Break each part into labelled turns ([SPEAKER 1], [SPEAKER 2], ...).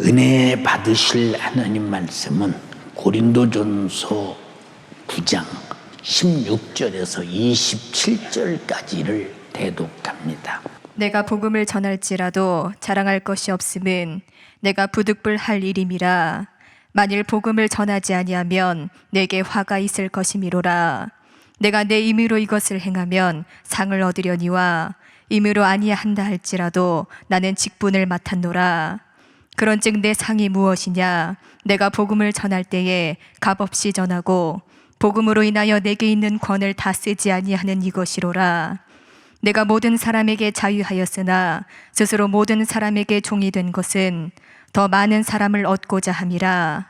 [SPEAKER 1] 은혜 받으실 하나님 말씀은 고린도전서 9장 16절에서 27절까지를 대독합니다.
[SPEAKER 2] 내가 복음을 전할지라도 자랑할 것이 없음은 내가 부득불할 일임이라. 만일 복음을 전하지 아니하면 내게 화가 있을 것이미로라. 내가 내 임의로 이것을 행하면 상을 얻으려니와 임의로 아니한다 할지라도 나는 직분을 맡았노라. 그런즉 내 상이 무엇이냐? 내가 복음을 전할 때에 값없이 전하고 복음으로 인하여 내게 있는 권을 다 쓰지 아니하는 이것이로라. 내가 모든 사람에게 자유하였으나 스스로 모든 사람에게 종이 된 것은 더 많은 사람을 얻고자 함이라.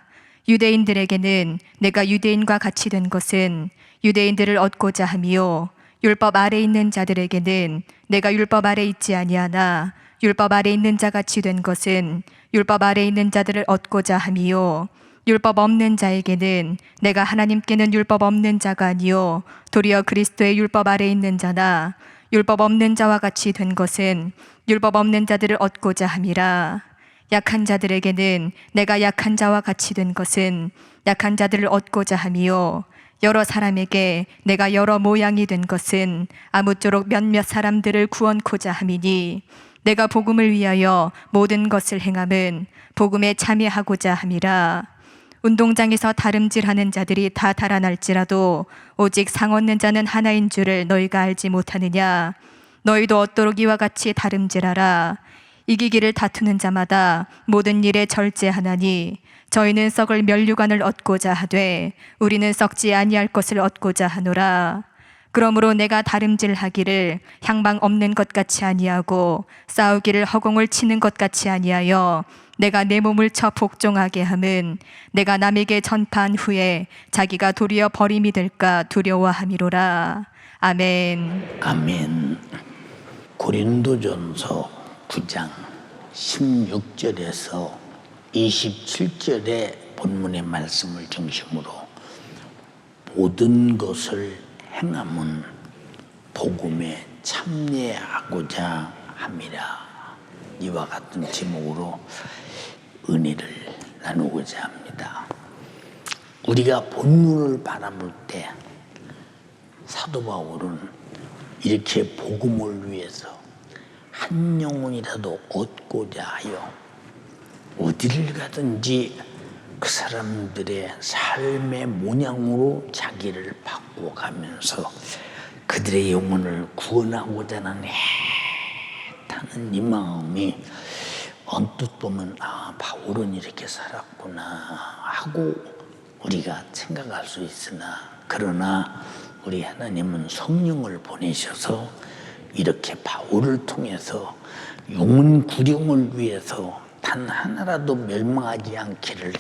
[SPEAKER 2] 유대인들에게는 내가 유대인과 같이 된 것은 유대인들을 얻고자 함이요, 율법 아래 있는 자들에게는 내가 율법 아래 있지 아니하나 율법 아래 있는 자 같이 된 것은 율법 아래 있는 자들을 얻고자 함이요, 율법 없는 자에게는 내가 하나님께는 율법 없는 자가 아니요 도리어 그리스도의 율법 아래 있는 자나 율법 없는 자와 같이 된 것은 율법 없는 자들을 얻고자 함이라. 약한 자들에게는 내가 약한 자와 같이 된 것은 약한 자들을 얻고자 함이요, 여러 사람에게 내가 여러 모양이 된 것은 아무쪼록 몇몇 사람들을 구원코자 함이니, 내가 복음을 위하여 모든 것을 행함은 복음에 참여하고자 함이라. 운동장에서 다름질하는 자들이 다 달아날지라도 오직 상 얻는 자는 하나인 줄을 너희가 알지 못하느냐? 너희도 얻도록 이와 같이 다름질하라. 이기기를 다투는 자마다 모든 일에 절제하나니 저희는 썩을 면류관을 얻고자 하되 우리는 썩지 아니할 것을 얻고자 하노라. 그러므로 내가 다름질하기를 향방 없는 것 같이 아니하고 싸우기를 허공을 치는 것 같이 아니하여 내가 내 몸을 쳐 복종하게 함은 내가 남에게 전파한 후에 자기가 도리어 버림이 될까 두려워함이로라. 아멘.
[SPEAKER 1] 아멘. 고린도전서 9장 16절에서 27절의 본문의 말씀을 중심으로 모든 것을 행함은 복음에 참여하고자 함이라. 이와 같은 제목으로 은혜를 나누고자 합니다. 우리가 본문을 바라볼 때 사도 바울은 이렇게 복음을 위해서 한 영혼이라도 얻고자 하여 어디를 가든지 그 사람들의 삶의 모양으로 자기를 바꿔가면서 그들의 영혼을 구원하고자 하는 애타는 이 마음이 언뜻 보면 바울은 이렇게 살았구나 하고 우리가 생각할 수 있으나, 그러나 우리 하나님은 성령을 보내셔서 이렇게 바울을 통해서 영혼 구령을 위해서 단 하나라도 멸망하지 않기를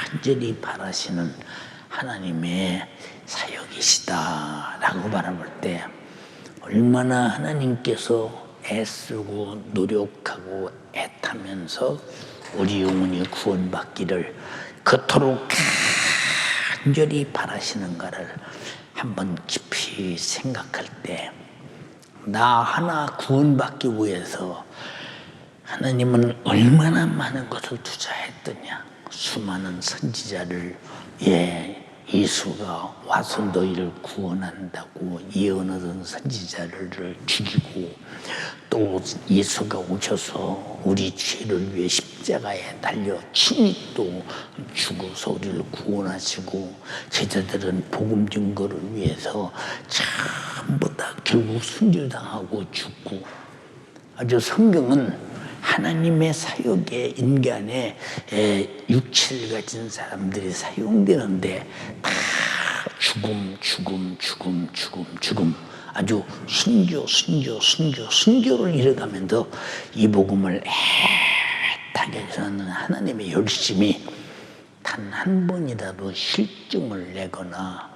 [SPEAKER 1] 간절히 바라시는 하나님의 사역이시다라고 바라볼 때 얼마나 하나님께서 애쓰고 노력하고 애타면서 우리 영혼이 구원받기를 그토록 간절히 바라시는가를 한번 깊이 생각할 때, 나 하나 구원받기 위해서 하나님은 얼마나 많은 것을 투자했더냐. 수많은 선지자를 예수가 와서 너희를 구원한다고 예언하던 선지자를 죽이고, 또 예수가 오셔서 우리 죄를 위해 십자가에 달려 친히 또 죽어서 우리를 구원하시고, 제자들은 복음 증거를 위해서 전부 다 결국 순교당하고 죽고, 아주 성경은 하나님의 사역의 인간의 육체를 가진 사람들이 사용되는데 다 죽음 아주 순교를 이뤄가면서 이 복음을 애타게 전하는 하나님의 열심이 단 한 번이라도 실증을 내거나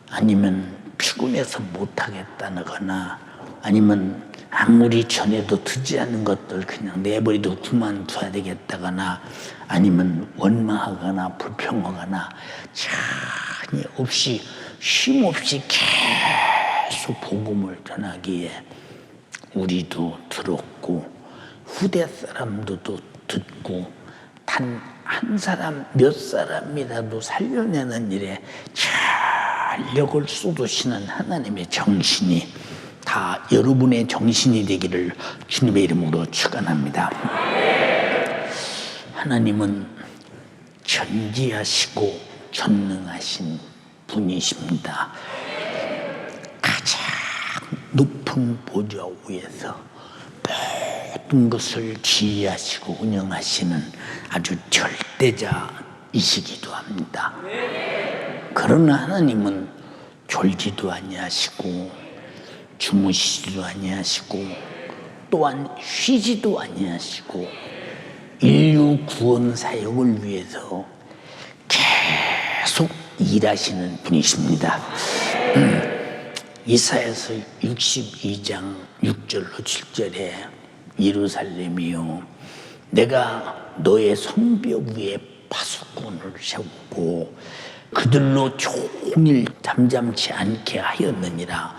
[SPEAKER 1] 아니면 피곤해서 못하겠다거나 아니면 아무리 전해도 듣지 않는 것들 그냥 내버려도 그만둬야 되겠다거나 아니면 원망하거나 불평하거나 전혀 없이 쉼 없이 계속 복음을 전하기에 우리도 들었고 후대 사람들도 듣고 단 한 사람 몇 사람이라도 살려내는 일에 전력을 쏟으시는 하나님의 정신이 다 여러분의 정신이 되기를 주님의 이름으로 축원합니다. 하나님은 전지하시고 전능하신 분이십니다. 가장 높은 보좌 위에서 모든 것을 지휘하시고 운영하시는 아주 절대자이시기도 합니다. 그러나 하나님은 졸지도 아니하시고 주무시지도 아니하시고 또한 쉬지도 아니하시고 인류 구원 사역을 위해서 계속 일하시는 분이십니다. 이사야서 62장 6절로 7절에 예루살렘이요 내가 너의 성벽 위에 파수꾼을 세우고 그들로 종일 잠잠치 않게 하였느니라.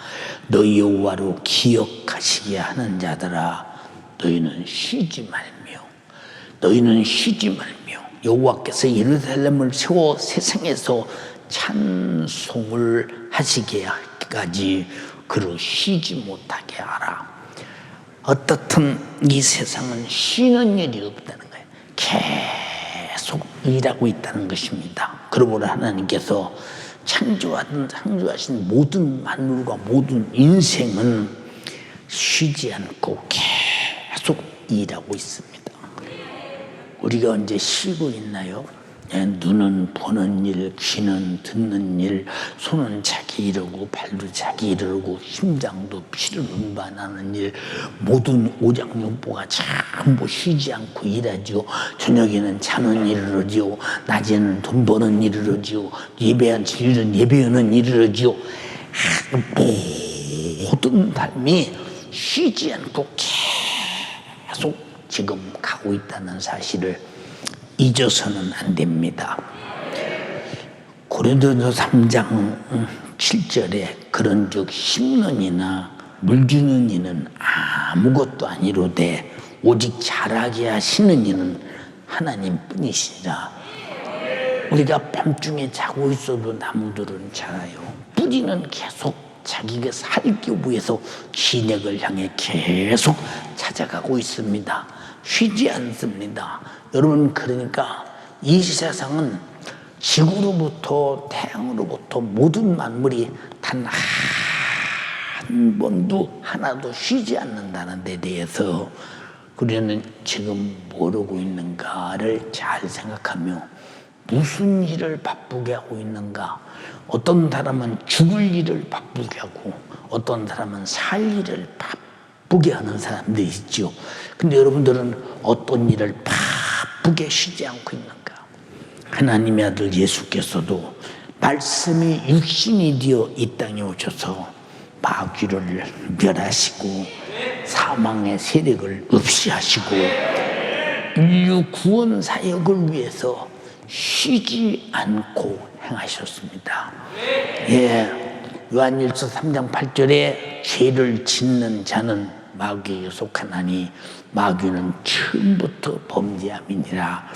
[SPEAKER 1] 너희 여호와로 기억하시게 하는 자들아 너희는 쉬지 말며 여호와께서 예루살렘을 세워 세상에서 찬송을 하시게까지 그로 쉬지 못하게 하라. 어떻든 이 세상은 쉬는 일이 없다는 거예요. 계속 일하고 있다는 것입니다. 그러므로 하나님께서 창조하신 모든 만물과 모든 인생은 쉬지 않고 계속 일하고 있습니다. 우리가 언제 쉬고 있나요? 눈은 보는 일, 귀는 듣는 일, 손은 자기 이르고 발도 자기 이르고 심장도 피를 운반하는 일, 모든 오장육부가 전부 쉬지 않고 일하죠. 저녁에는 자는 일을 하죠. 낮에는 돈 버는 일을 하죠. 예배하는 일은 예배하는 일을 하죠. 모든 삶이 쉬지 않고 계속 지금 가고 있다는 사실을 잊어서는 안 됩니다. 고린도서 3장 7절에 그런즉 심는 이나 물주는 이는 아무것도 아니로되 오직 자라게 하시는 이는 하나님뿐이시라. 우리가 밤중에 자고 있어도 나무들은 자라요. 뿌리는 계속 자기가 살기 위해서 진액을 향해 계속 찾아가고 있습니다. 쉬지 않습니다. 여러분, 그러니까 이 세상은 지구로부터 태양으로부터 모든 만물이 단 한 번도 하나도 쉬지 않는다는 데 대해서 우리는 지금 뭐라고 있는가를 잘 생각하며 무슨 일을 바쁘게 하고 있는가. 어떤 사람은 죽을 일을 바쁘게 하고 어떤 사람은 살 일을 바쁘게 하는 사람들이 있죠. 근데 여러분들은 어떤 일을 바쁘게 쉬지 않고 있는가? 하나님의 아들 예수께서도 말씀이 육신이 되어 이 땅에 오셔서 마귀를 멸하시고 사망의 세력을 없이하시고 인류 구원 사역을 위해서 쉬지 않고 행하셨습니다. 요한일서 3장 8절에 죄를 짓는 자는 마귀에게 속하나니 마귀는 처음부터 범죄함이니라.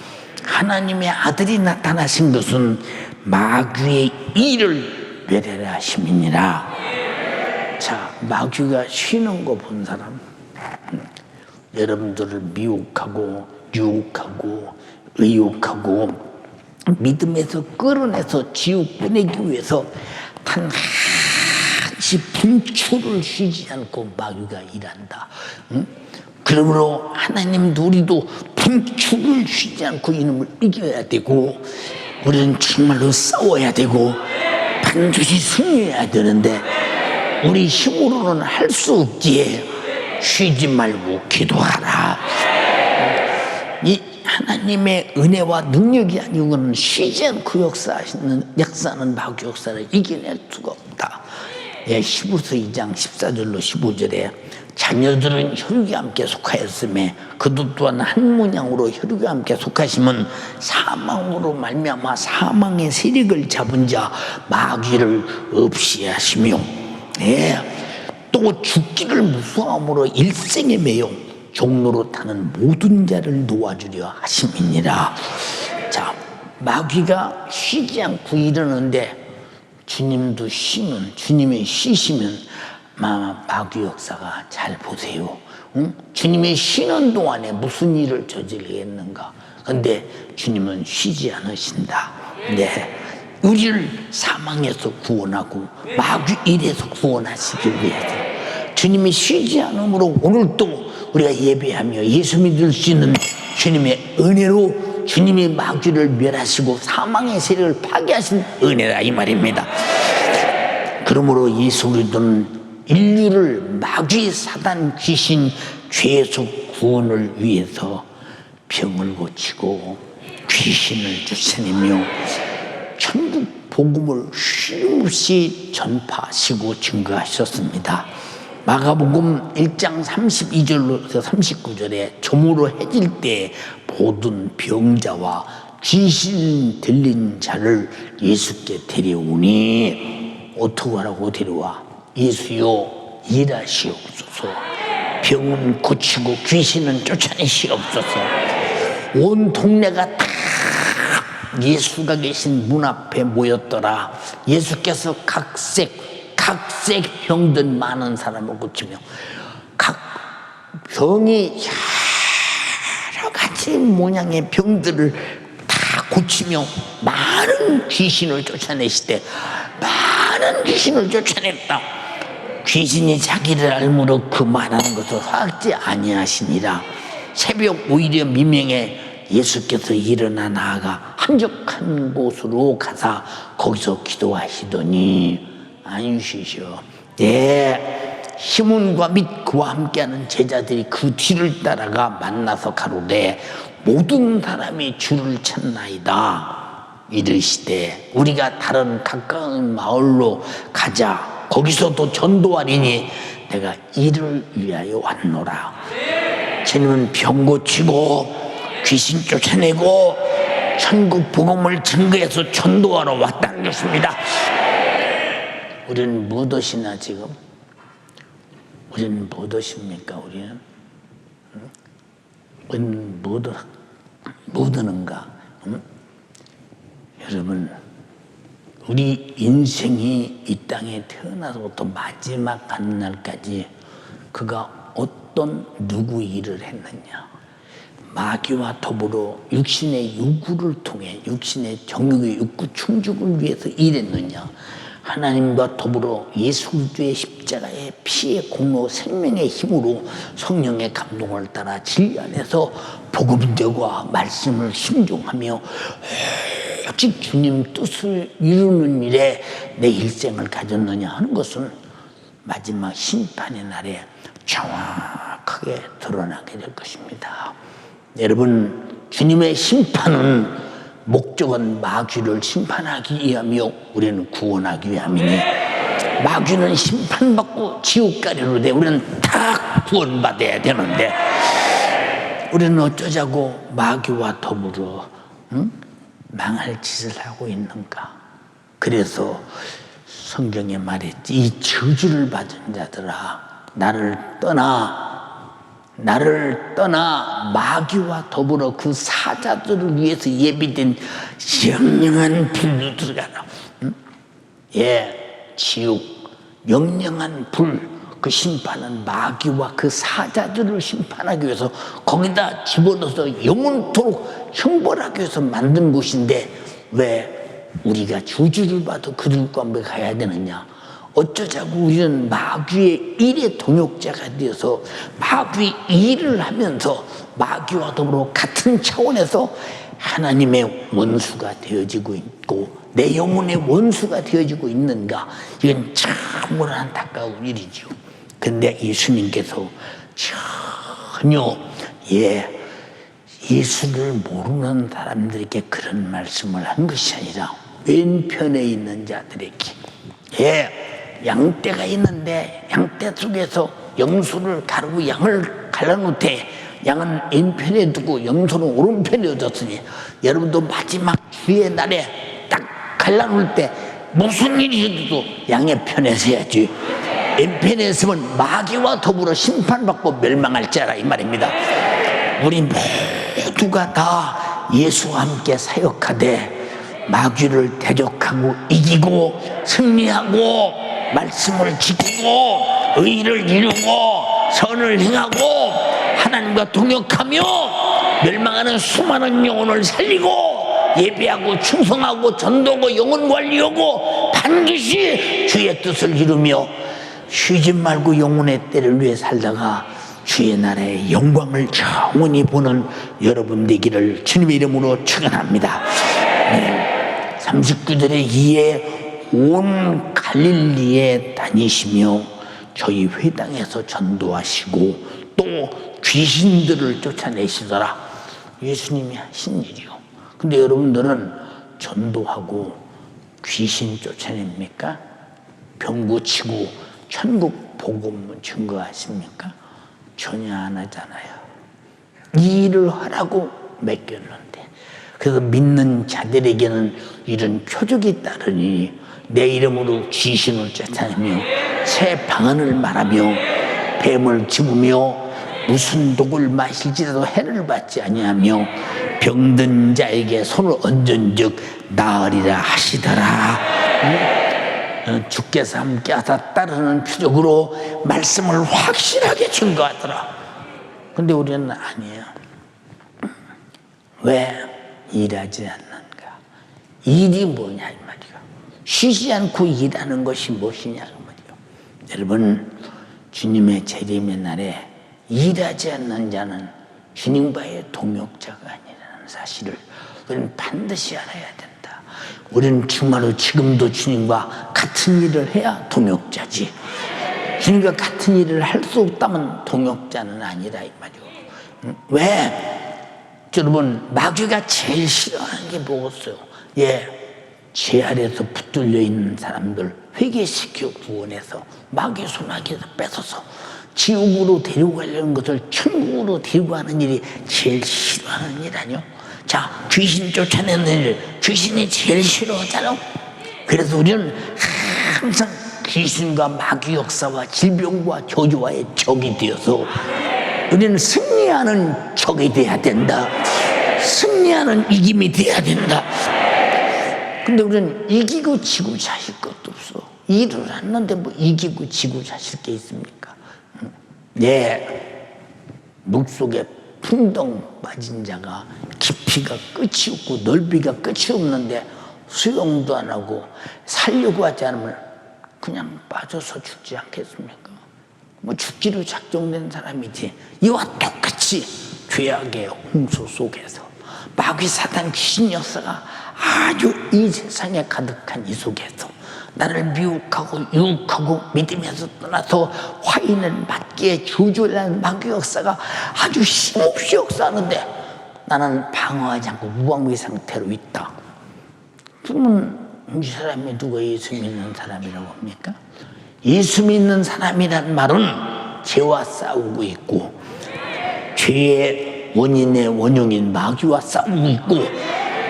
[SPEAKER 1] 하나님의 아들이 나타나신 것은 마귀의 일을 멸하라 하심이니라. 자, 마귀가 쉬는 거 본 사람, 여러분들을 미혹하고 유혹하고 의혹하고 믿음에서 끌어내서 지옥 보내기 위해서 단 한시 분초를 쉬지 않고 마귀가 일한다. 그러므로 하나님도 우리도 분초를 쉬지 않고 이놈을 이겨야 되고 우리는 정말로 싸워야 되고 반드시 승리해야 되는데 우리 힘으로는 할 수 없기에 쉬지 말고 기도하라. 이 하나님의 은혜와 능력이 아니고는 쉬지 않고 역사하는 마귀 역사를 이겨낼 수가 없다. 히브리서 2장 14절로 15절에 자녀들은 혈육에 함께 속하였음에 그도 또한 한 문양으로 혈육에 함께 속하심은 사망으로 말미암아 사망의 세력을 잡은 자 마귀를 없이 하시며 또 죽기를 무서함으로 일생에 매여 종로로 타는 모든 자를 놓아주려 하심이니라. 자, 마귀가 쉬지 않고 이러는데 주님도 쉬면, 주님이 쉬시면 마귀 역사가, 잘 보세요. 응? 주님이 쉬는 동안에 무슨 일을 저지르겠는가. 근데 주님은 쉬지 않으신다. 네, 우리를 사망에서 구원하고 마귀 일에서 구원하시길 위해서 주님이 쉬지 않으므로 오늘도 우리가 예배하며 예수 믿을 수 있는 주님의 은혜로 주님이 마귀를 멸하시고 사망의 세력을 파괴하신 은혜라 이 말입니다. 그러므로 예수 그리스도는 인류를 마귀, 사단, 귀신, 죄에서 구원을 위해서 병을 고치고 귀신을 쫓아내며 천국 복음을 쉼없이 전파하시고 증거하셨습니다. 마가복음 1장 32절로서 39절에 저물어 해질 때 모든 병자와 귀신 들린 자를 예수께 데려오니 어떻게 하라고 데려와? 예수여 일하시옵소서. 병은 고치고 귀신은 쫓아내시옵소서. 온 동네가 다 예수가 계신 문 앞에 모였더라. 예수께서 각색 병들 많은 사람을 고치며 각 병이 여러 가지 모양의 병들을 다 고치며 많은 귀신을 쫓아내시되 많은 귀신을 쫓아냈다. 귀신이 자기를 알므로 그 말하는 것을 허락지 아니하시니라. 새벽 오히려 미명에 예수께서 일어나 나아가 한적한 곳으로 가사 거기서 기도하시더니 안쉬셔. 예, 시몬과 및 그와 함께하는 제자들이 그 뒤를 따라가 만나서 가로되 모든 사람이 주를 찾나이다. 이르시되 우리가 다른 가까운 마을로 가자. 거기서도 전도하리니 내가 이를 위하여 왔노라. 주님은 병 고치고 귀신 쫓아내고 천국 복음을 증거해서 전도하러 왔다는 것입니다. 우리는 무엇이나 지금? 우리는 무엇입니까? 우리는? 우리는 무엇하는가? 여러분, 우리 인생이 이 땅에 태어나서부터 마지막 가는 날까지 그가 어떤 누구 일을 했느냐? 마귀와 더불어 육신의 요구를 통해 육신의 정욕의 욕구 충족을 위해서 일했느냐? 하나님과 더불어 예수 그리스도의 십자가의 피의 공로 생명의 힘으로 성령의 감동을 따라 진리 안에서 복음대과 말씀을 순종하며 오직 주님 뜻을 이루는 일에 내 일생을 가졌느냐 하는 것은 마지막 심판의 날에 정확하게 드러나게 될 것입니다. 여러분, 주님의 심판은 목적은 마귀를 심판하기 위하며 우리는 구원하기 위함이니 마귀는 심판받고 지옥 가리로 돼 우리는 다 구원받아야 되는데 우리는 어쩌자고 마귀와 더불어 망할 짓을 하고 있는가? 그래서 성경에 말했지, 이 저주를 받은 자들아 나를 떠나 마귀와 더불어 그 사자들을 위해서 예비된 영영한 불로 들어가라. 예, 지옥 영영한 불, 그 심판은 마귀와 그 사자들을 심판하기 위해서 거기다 집어넣어서 영원토록 형벌하기 위해서 만든 곳인데 왜 우리가 저주를 받아 그들과 함께 가야 되느냐? 어쩌자고 우리는 마귀의 일의 동역자가 되어서 마귀의 일을 하면서 마귀와 더불어 같은 차원에서 하나님의 원수가 되어지고 있고 내 영혼의 원수가 되어지고 있는가? 이건 참으로 안타까운 일이죠. 근데 예수님께서 전혀 예수를 모르는 사람들에게 그런 말씀을 한 것이 아니라 왼편에 있는 자들에게 양떼가 있는데 양떼 속에서 염소를 가르고 양을 갈라놓되 양은 왼편에 두고 염소는 오른편에 뒀으니 여러분도 마지막 주의 날에 딱 갈라놓을 때 무슨 일이 있어도 양의 편에 서야지. 왼편에 있으면 마귀와 더불어 심판받고 멸망할 자라 이 말입니다. 우리 모두가 다 예수와 함께 사역하되 마귀를 대적하고 이기고 승리하고 말씀을 지키고 의를 이루고 선을 행하고 하나님과 동역하며 멸망하는 수많은 영혼을 살리고 예배하고 충성하고 전도하고 영혼 관리하고 반드시 주의 뜻을 이루며 쉬지 말고 영혼의 때를 위해 살다가 주의 나라의 영광을 영원히 보는 여러분 되기를 주님의 이름으로 축원합니다. 39절에 이에 온 갈릴리에 다니시며 저희 회당에서 전도하시고 또 귀신들을 쫓아내시더라. 예수님이 하신 일이요. 근데 여러분들은 전도하고 귀신 쫓아냅니까? 병 고치고 천국 복음 증거하십니까? 전혀 안 하잖아요. 이 일을 하라고 맡겼는데, 그래서 믿는 자들에게는 이런 표적이 따르니 내 이름으로 귀신을 쫓아내며 새 방언을 말하며 뱀을 집으며 무슨 독을 마실지라도 해를 받지 아니하며 병든 자에게 손을 얹은즉 나으리라 하시더라. 주께서 함께 하사 따르는 표적으로 말씀을 확실하게 증거하더라. 근데 우리는 아니에요. 왜 일하지 않는가? 일이 뭐냐 이 말이야. 쉬지 않고 일하는 것이 무엇이냐 이 말이야. 여러분, 주님의 재림의 날에 일하지 않는 자는 주님과의 동역자가 아니라는 사실을 우리는 반드시 알아야 된다. 우리는 정말로 지금도 주님과 같은 일을 해야 동역자지. 주님과 같은 일을 할 수 없다면 동역자는 아니라 이 말이요. 왜? 여러분, 마귀가 제일 싫어하는 게 뭐겠어요? 죄 아래에서 붙들려 있는 사람들 회개시켜 구원해서 마귀 손아귀에서 뺏어서 지옥으로 데리고 가려는 것을 천국으로 데리고 가는 일이 제일 싫어하는 일 아니요? 자, 귀신 쫓아내는 일, 귀신이 제일 싫어하잖아. 그래서 우리는 항상 귀신과 마귀 역사와 질병과 저주와의 적이 되어서 우리는 승리하는 적이 돼야 된다. 승리하는 이김이 돼야 된다. 근데 우리는 이기고 지고 자실 것도 없어. 일을 했는데 뭐 이기고 지고 자실 게 있습니까? 물속에 풍덩 빠진 자가 깊이가 끝이 없고 넓이가 끝이 없는데 수영도 안 하고 살려고 하지 않으면 그냥 빠져서 죽지 않겠습니까? 뭐 죽기로 작정된 사람이지. 이와 똑같이 죄악의 홍수 속에서 마귀 사탄 귀신 역사가 아주 이 세상에 가득한 이 속에서 나를 미혹하고 유혹하고 믿음에서 떠나서 화인을 맞기에 주저하는 마귀 역사가 아주 힘없이 역사하는데 나는 방어하지 않고 무방비 상태로 있다. 그러면 이 사람이 누가 예수 믿는 사람이라고 합니까? 예수 믿는 사람이란 말은 죄와 싸우고 있고 죄의 원인의 원흉인 마귀와 싸우고 있고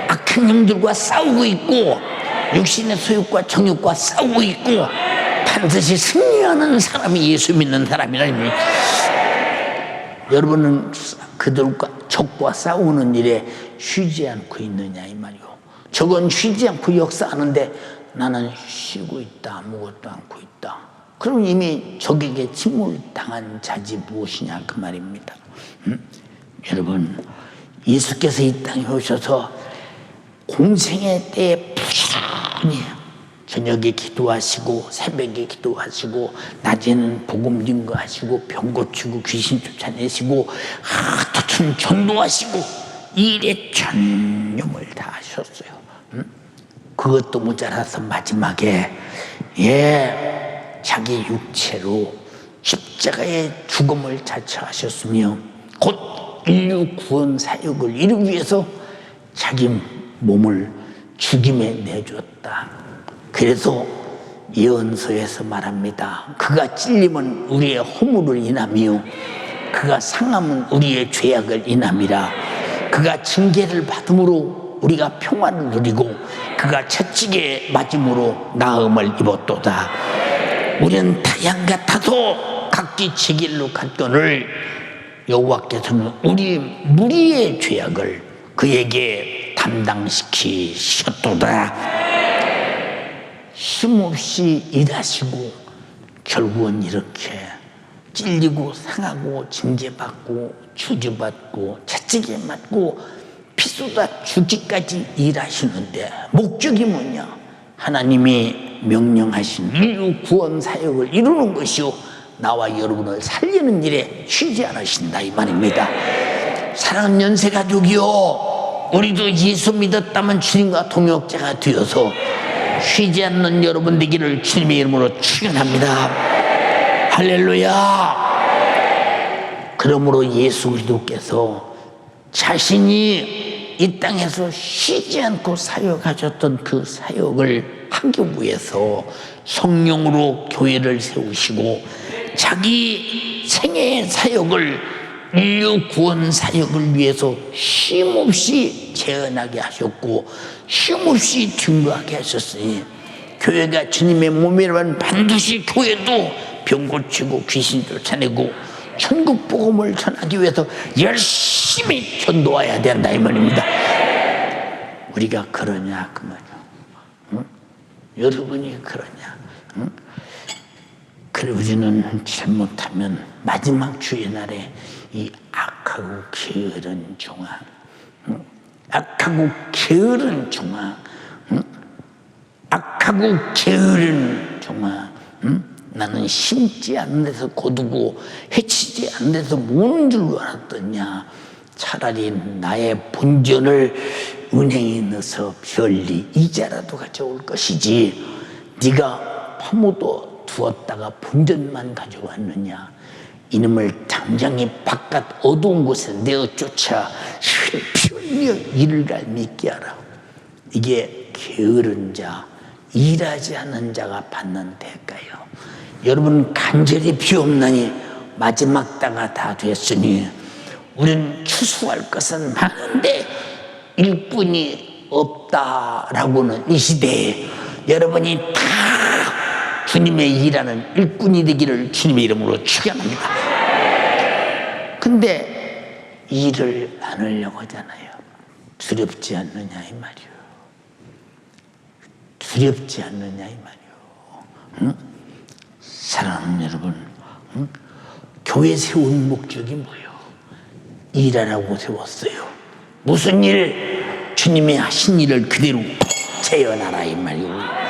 [SPEAKER 1] 악한 영들과 싸우고 있고 육신의 소욕과 정욕과 싸우고 있고 반드시 승리하는 사람이 예수 믿는 사람이라니. 여러분은 그들과 적과 싸우는 일에 쉬지 않고 있느냐 이 말이요. 적은 쉬지 않고 역사하는데 나는 쉬고 있다, 아무것도 않고 있다. 그럼 이미 적에게 침몰당한 자지 무엇이냐 그 말입니다. 여러분, 예수께서 이 땅에 오셔서 공생의 때에 부지런히 저녁에 기도하시고 새벽에 기도하시고 낮에는 복음 증거하시고 병 고치고 귀신 쫓아내시고 하여튼 전도하시고 이 일에 전념을 다 하셨어요. 그것도 모자라서 마지막에 자기 육체로 십자가의 죽음을 자처하셨으며 곧 인류 구원 사역을 이루기 위해서 자기 몸을 죽임에 내주었다. 그래서 예언서에서 말합니다. 그가 찔림은 우리의 허물을 인하며 그가 상함은 우리의 죄악을 인함이라. 그가 징계를 받음으로 우리가 평안을 누리고 그가 채찍에 맞음으로 나음을 입었도다. 우리는 타양 같아도 각기 제 길로 갔거늘 여호와께서는 우리 무리의 죄악을 그에게 담당시키셨도다. 힘없이 일하시고 결국은 이렇게 찔리고 상하고 징계받고 저주받고 채찍에 맞고 피 쏟아 죽기까지 일하시는데 목적이 뭐냐? 하나님이 명령하신 인류 구원 사역을 이루는 것이요 나와 여러분을 살리는 일에 쉬지 않으신다 이 말입니다. 사랑하는 연세가족이요, 우리도 예수 믿었다면 주님과 동역자가 되어서 쉬지 않는 여러분 되기를 주님의 이름으로 축원합니다. 할렐루야. 그러므로 예수 그리스도께서 자신이 이 땅에서 쉬지 않고 사역하셨던 그 사역을 하기 위해서 성령으로 교회를 세우시고 자기 생애의 사역을 인류 구원 사역을 위해서 쉼없이 재현하게 하셨고 쉼없이 증거하게 하셨으니 교회가 주님의 몸이라면 반드시 교회도 병 고치고 귀신 쫓아내고 천국 복음을 전하기 위해서 열심히 전도해야 된다 이 말입니다. 우리가 그러냐 그 말이야. 응? 여러분이 그러냐? 응? 그래 우리는 잘못하면 마지막 주의 날에 이 악하고 게으른 종아, 응? 악하고 게으른 종아, 응? 악하고 게으른 종아, 응? 나는 심지 않는 데서 거두고 해치지 않는 데서 모는 줄로 알았더냐. 차라리 나의 본전을 은행에 넣어서 별리 이자라도 가져올 것이지 네가 파묻어 두었다가 본전만 가져왔느냐. 이놈을 당장에 바깥 어두운 곳에 내어쫓아 피 흘려 이를 갈 믿게 하라. 이게 게으른 자, 일하지 않는 자가 받는 대가요. 여러분 간절히 비옵나니 마지막 때가 다 됐으니 우리는 추수할 것은 많은데 일꾼이 없다라고는 이 시대에 여러분이 다 주님의 일하는 일꾼이 되기를 주님의 이름으로 축원합니다. 근데 일을 안 하려고 하잖아요. 두렵지 않느냐 이 말이요. 두렵지 않느냐 이 말이요. 응? 사랑하는 여러분, 응? 교회 세운 목적이 뭐예요? 일하라고 세웠어요. 무슨 일? 주님이 하신 일을 그대로 재현하라 이 말이요.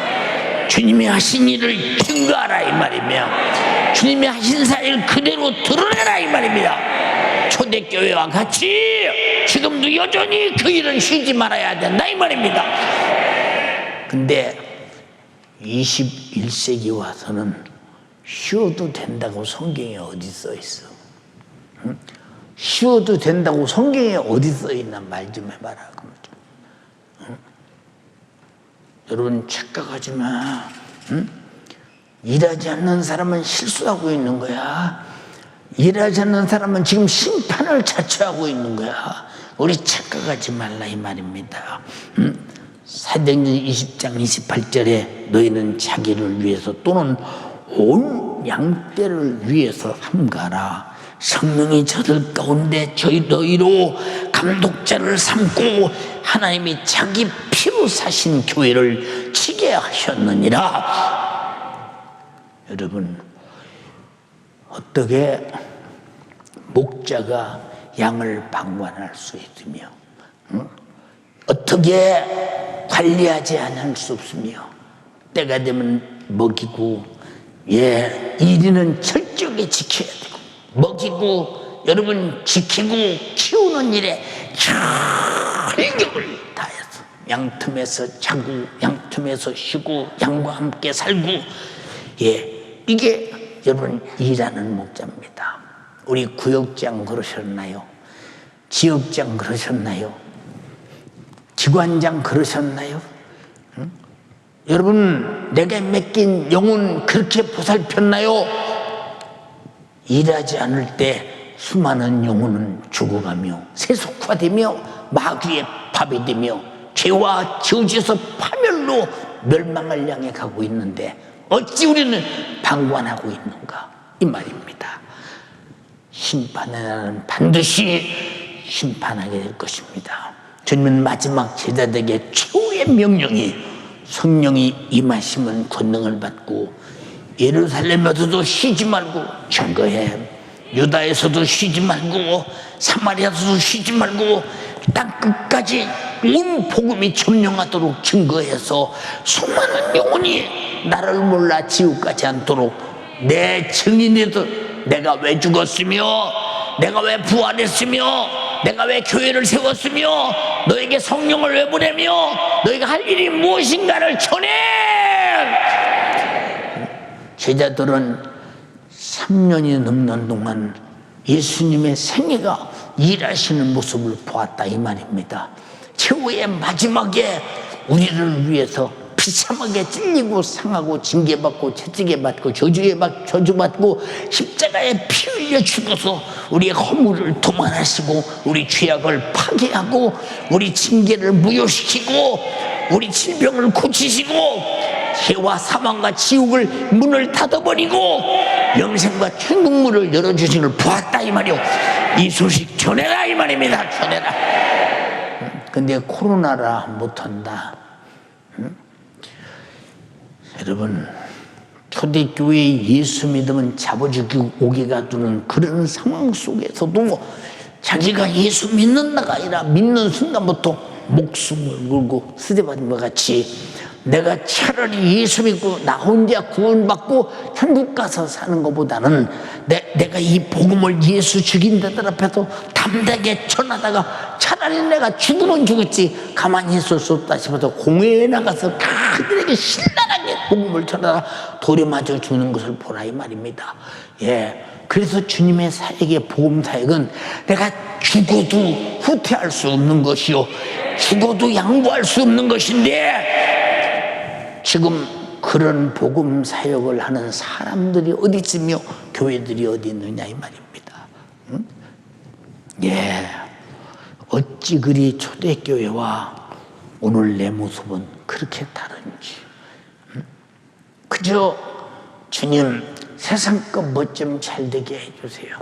[SPEAKER 1] 주님이 하신 일을 증거하라 이 말이며 주님이 하신 사역을 그대로 드러내라 이 말입니다. 초대교회와 같이 지금도 여전히 그 일은 쉬지 말아야 된다 이 말입니다. 근데 21세기 와서는 쉬어도 된다고 성경에 어디 써 있어? 응? 쉬어도 된다고 성경에 어디 써 있나 말 좀 해봐라. 응? 여러분 착각하지 마. 응? 일하지 않는 사람은 실수하고 있는 거야. 일하지 않는 사람은 지금 심판을 자초하고 있는 거야. 우리 착각하지 말라 이 말입니다. 응? 사도행전 20장 28절에 너희는 자기를 위해서 또는 온 양떼를 위해서 삼가라. 성령이 저들 가운데 너희로 감독자를 삼고 하나님이 자기 피로 사신 교회를 치게 하셨느니라. 여러분 어떻게 목자가 양을 방관할 수 있으며 응? 어떻게 관리하지 않을 수 없으며 때가 되면 먹이고 이리는 철저하게 지켜야 되고 먹이고 여러분 지키고 키우는 일에 전력을 다해서 양틈에서 자고 양틈에서 쉬고 양과 함께 살고 이게 여러분 일하는 목자입니다. 우리 구역장 그러셨나요? 지역장 그러셨나요? 기관장 그러셨나요? 응? 여러분 내게 맡긴 영혼 그렇게 보살폈나요? 일하지 않을 때 수많은 영혼은 죽어가며 세속화되며 마귀의 밥이 되며 죄와 저주에서 파멸로 멸망을 향해 가고 있는데 어찌 우리는 방관하고 있는가 이 말입니다. 심판의 날은 반드시 심판하게 될 것입니다. 주님은 마지막 제자들에게 최후의 명령이 성령이 임하시면 권능을 받고 예루살렘에서도 쉬지 말고 증거해, 유다에서도 쉬지 말고 사마리아에서도 쉬지 말고 땅 끝까지 온 복음이 점령하도록 증거해서 수많은 영혼이 나를 몰라 지옥 가지 않도록 내 증인에도 내가 왜 죽었으며 내가 왜 부활했으며 내가 왜 교회를 세웠으며 너에게 성령을 왜 보내며 너희가 할 일이 무엇인가를 전해. 제자들은 3년이 넘는 동안 예수님의 생애가 일하시는 모습을 보았다 이 말입니다. 최후의 마지막에 우리를 위해서 비참하게 찔리고 상하고 징계받고 채찍에받고 저주받고 십자가에 피 흘려 죽어서 우리의 허물을 도만하시고 우리 죄악을 파괴하고 우리 징계를 무효시키고 우리 질병을 고치시고 해와 사망과 지옥을 문을 닫아버리고 영생과 천국문을 열어주신 걸 보았다 이 말이요. 이 소식 전해라 이 말입니다. 전해라. 근데 코로나라 못한다. 여러분, 초대교회의 예수 믿으면 잡아주기 오기가 두는 그런 상황 속에서도 자기가 예수 믿는다가 아니라 믿는 순간부터 목숨을 걸고 스데반과 같이 내가 차라리 예수 믿고 나 혼자 구원받고 천국 가서 사는 것보다는 내가 이 복음을 예수 죽인 데들 앞에서 담대하게 전하다가 차라리 내가 죽으면 죽었지 가만히 있을 수 없다 싶어서 공회에 나가서 그들에게 신랄하게 복음을 전하다가 돌에 맞아 죽는 것을 보라 이 말입니다. 예, 그래서 주님의 사역의 복음 사역은 내가 죽어도 후퇴할 수 없는 것이요 죽어도 양보할 수 없는 것인데 지금 그런 복음 사역을 하는 사람들이 어디 있으며 교회들이 어디 있느냐 이 말입니다. 응? 예, 어찌 그리 초대교회와 오늘 내 모습은 그렇게 다른지. 응? 그저 주님 세상 것 뭐 좀 잘 되게 해주세요.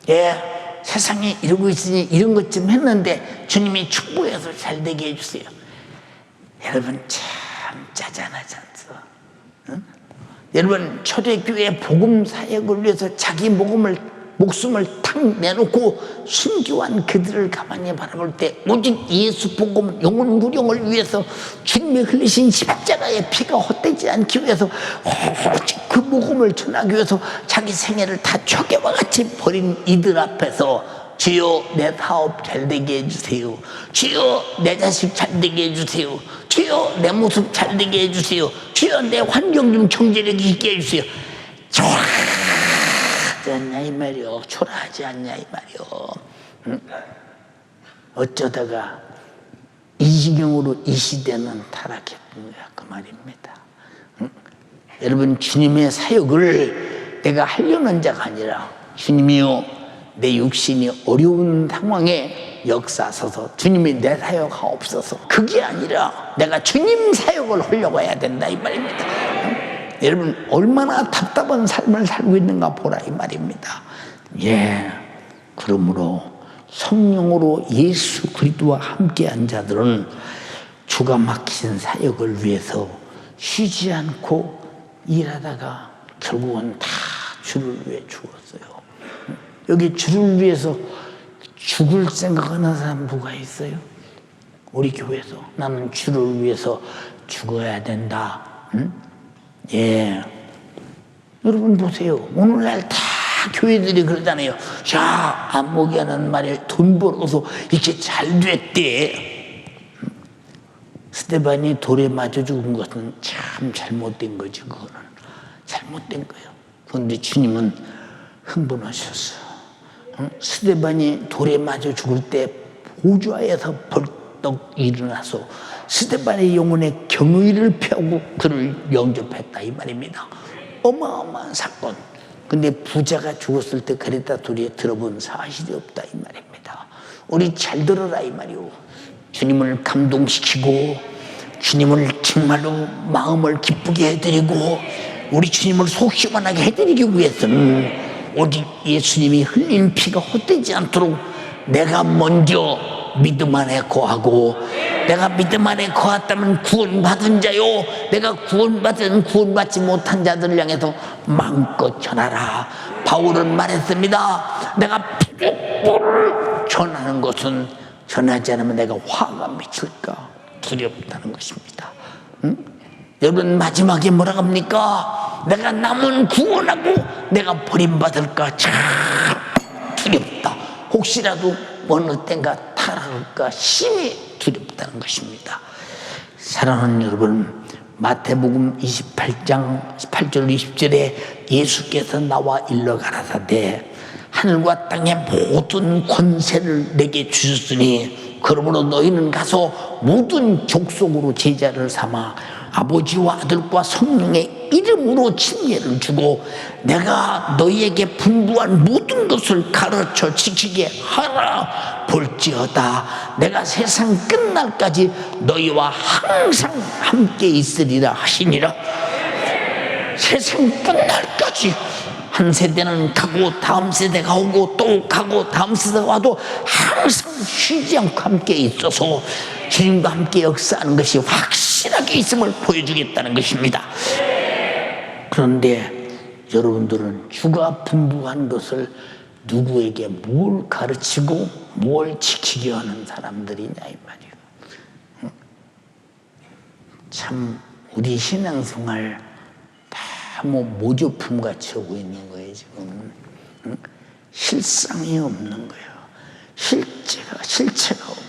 [SPEAKER 1] 예, 세상에 이러고 있으니 이런 것 좀 했는데 주님이 축복해서 잘 되게 해주세요. 여러분 참 짜잔하지 않소? 응? 여러분 초대교회 복음 사역을 위해서 자기 목숨을 탁 내놓고 순교한 그들을 가만히 바라볼 때 오직 예수 복음 영혼 구령을 위해서 주님이 흘리신 십자가의 피가 헛되지 않기 위해서 오직 그 복음을 전하기 위해서 자기 생애를 다 초계와 같이 버린 이들 앞에서 주여 내 사업 잘되게 해주세요. 주여 내 자식 잘되게 해주세요. 주여 내 모습 잘되게 해주세요. 주여 내 환경 좀 정제되게 있게 해주세요. 초라하지 않냐 이 말이요. 초라하지 않냐 이 말이요. 응? 어쩌다가 이 지경으로 이 시대는 타락했던 거야 그 말입니다. 응? 여러분 주님의 사역을 내가 하려는 자가 아니라 주님이요 내 육신이 어려운 상황에 역사서서 주님이 내 사역하옵소서 그게 아니라 내가 주님 사역을 하려고 해야 된다 이 말입니다. 여러분 얼마나 답답한 삶을 살고 있는가 보라 이 말입니다. 예, 그러므로 성령으로 예수 그리스도와 함께한 자들은 주가 막힌 사역을 위해서 쉬지 않고 일하다가 결국은 다 주를 위해 죽었어요. 여기 주를 위해서 죽을 생각하는 사람 누가 있어요? 우리 교회에서 나는 주를 위해서 죽어야 된다. 응? 예, 여러분 보세요. 오늘날 다 교회들이 그러잖아요. 자, 안목이 하는 말에 돈 벌어서 이렇게 잘 됐대. 스데반이 돌에 맞아 죽은 것은 참 잘못된 거지. 그거는 잘못된 거예요. 그런데 주님은 흥분하셨어. 스데반이 돌에 맞아 죽을 때 보좌에서 벌떡 일어나서 스데반의 영혼에 경의를 펴고 그를 영접했다 이 말입니다. 어마어마한 사건. 근데 부자가 죽었을 때 그랬다 소리에 들어본 사실이 없다 이 말입니다. 우리 잘 들어라 이 말이오. 주님을 감동시키고 주님을 정말로 마음을 기쁘게 해드리고 우리 주님을 속 시원하게 해드리기 위해서는 오직 예수님이 흘린 피가 헛되지 않도록 내가 먼저 믿음 안에 거하고, 내가 믿음 안에 거했다면 구원받은 자요, 내가 구원받지 못한 자들을 향해서 마음껏 전하라. 바울은 말했습니다. 내가 부득불을 전하는 것은 전하지 않으면 내가 화가 미칠까 두렵다는 것입니다. 응? 여러분, 마지막에 뭐라고 합니까? 내가 남은 구원하고 내가 버림받을까 참 두렵다. 혹시라도 어느 땐가 타락할까 심히 두렵다는 것입니다. 사랑하는 여러분, 마태복음 28장 18절 20절에 예수께서 나와 일러 가라사대 하늘과 땅의 모든 권세를 내게 주셨으니 그러므로 너희는 가서 모든 족속으로 제자를 삼아 아버지와 아들과 성령의 이름으로 침례를 주고 내가 너희에게 분부한 모든 것을 가르쳐 지키게 하라. 볼지어다 내가 세상 끝날까지 너희와 항상 함께 있으리라 하시니라. 세상 끝날까지, 한 세대는 가고 다음 세대가 오고 또 가고 다음 세대가 와도 항상 쉬지 않고 함께 있어서 주님과 함께 역사하는 것이 확실하게 있음을 보여주겠다는 것입니다. 그런데 여러분들은 주가 분부한 것을 누구에게 뭘 가르치고 뭘 지키게 하는 사람들이냐 이 말이에요. 참 우리 신앙생활 다 뭐 모조품 같이 하고 있는 거예요 지금. 실상이 없는 거예요. 실체가 없는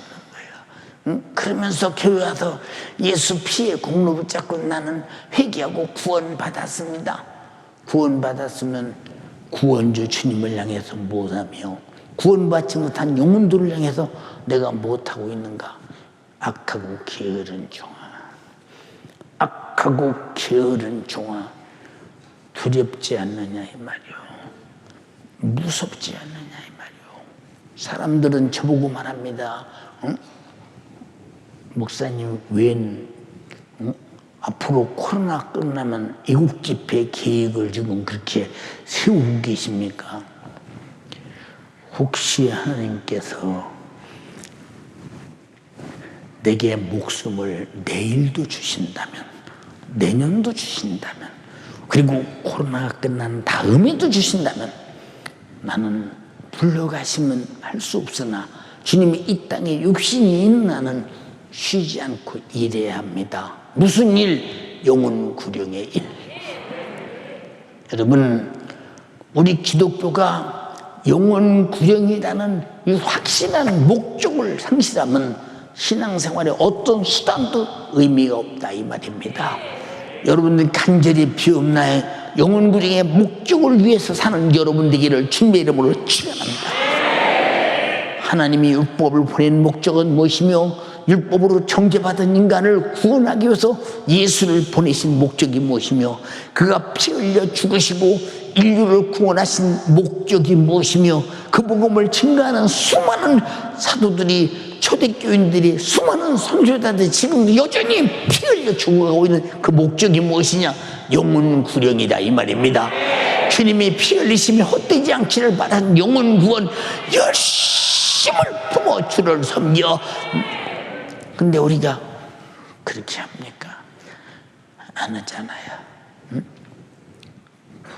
[SPEAKER 1] 거예요. 그러면서 교회 와서 예수 피의 공로 붙잡고 나는 회개하고 구원받았습니다. 구원받았으면 구원주 주님을 향해서 무엇하며 구원받지 못한 영혼들을 향해서 내가 무엇하고 있는가? 악하고 게으른 종아, 악하고 게으른 종아, 두렵지 않느냐 이 말이요, 무섭지 않느냐 이 말이요. 사람들은 저보고 말합니다. 목사님 웬 앞으로 코로나 끝나면 애국 집회 계획을 지금 그렇게 세우고 계십니까? 혹시 하나님께서 내게 목숨을 내일도 주신다면, 내년도 주신다면, 그리고 코로나가 끝난 다음에도 주신다면 나는 불러가시면 할 수 없으나 주님이 이 땅에 육신이 있는 나는 쉬지 않고 일해야 합니다. 무슨 일? 영혼 구령의 일. 여러분, 우리 기독교가 영혼 구령이라는 이 확실한 목적을 상실하면 신앙생활에 어떤 수단도 의미가 없다 이 말입니다. 여러분들 간절히 비옵나의 영혼 구령의 목적을 위해서 사는 여러분 되기를 주님의 이름으로 축원합니다. 하나님이 율법을 보낸 목적은 무엇이며 율법으로 정죄받은 인간을 구원하기 위해서 예수를 보내신 목적이 무엇이며 그가 피 흘려 죽으시고 인류를 구원하신 목적이 무엇이며 그 복음을 증거하는 수많은 사도들이, 초대교인들이, 수많은 선교사들이 지금도 여전히 피 흘려 죽어가고 있는 그 목적이 무엇이냐? 영혼 구령이다 이 말입니다. 주님이 피 흘리심이 헛되지 않기를 바라는 영혼 구원, 열심을 품어 주를 섬겨. 근데 우리가 그렇게 합니까? 안 하잖아요. 응?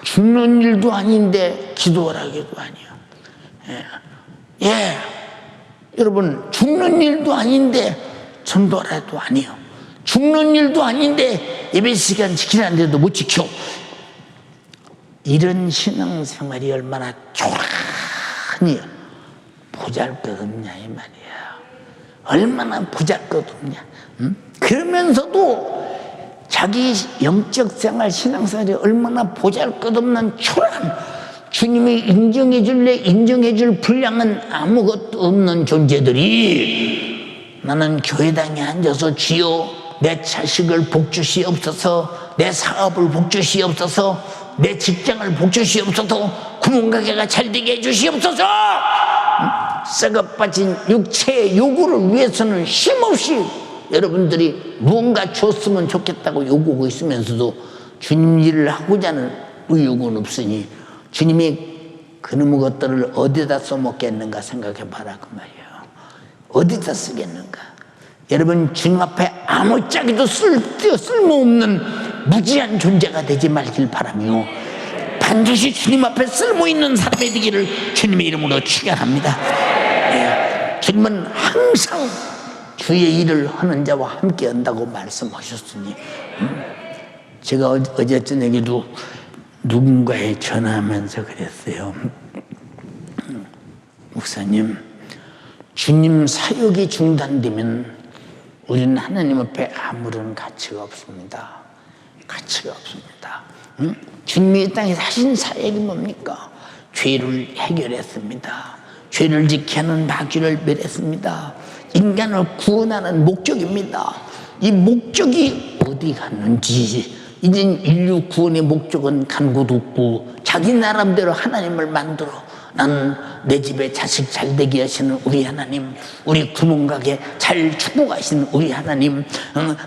[SPEAKER 1] 죽는 일도 아닌데 기도하라기도 아니요. 예, 여러분, 죽는 일도 아닌데 전도하라도 아니요. 죽는 일도 아닌데 예배 시간 지키라는데도 못 지켜. 이런 신앙생활이 얼마나 초라하니 보잘것없냐 이 말이야. 얼마나 보잘것없냐. 그러면서도 자기 영적 생활, 신앙생활이 얼마나 보잘것없는 초라한, 주님이 인정해줄 분량은 아무것도 없는 존재들이 나는 교회당에 앉아서 주여 내 자식을 복주시옵소서, 내 사업을 복주시옵소서, 내 직장을 복주시옵소서, 구멍가게가 잘되게 해주시옵소서, 썩어 빠진 육체의 요구를 위해서는 쉼없이 여러분들이 무언가 줬으면 좋겠다고 요구하고 있으면서도 주님 일을 하고자 하는 의욕은 없으니 주님이 그놈의 것들을 어디다 써먹겠는가 생각해 봐라 그 말이에요. 어디다 쓰겠는가. 여러분 주님 앞에 아무짝에도 쓸모없는 무지한 존재가 되지 말길 바라며 반드시 주님 앞에 쓸모있는 사람이 되기를 주님의 이름으로 축원합니다. 예, 주님은 항상 주의 일을 하는 자와 함께 한다고 말씀하셨으니 제가 어제 저녁에도 누군가에 전화하면서 그랬어요. 목사님, 주님 사역이 중단되면 우리는 하나님 앞에 아무런 가치가 없습니다. 가치가 없습니다. 주님이 이 땅에 하신 사역이 뭡니까? 죄를 해결했습니다. 죄를 지키는 마귀를 멸했습니다. 인간을 구원하는 목적입니다. 이 목적이 어디 갔는지 이제 인류 구원의 목적은 간 곳 없고 자기 나름대로 하나님을 만들어 나는 내 집에 자식 잘 되게 하시는 우리 하나님, 우리 구멍가게 잘 축복하시는 우리 하나님,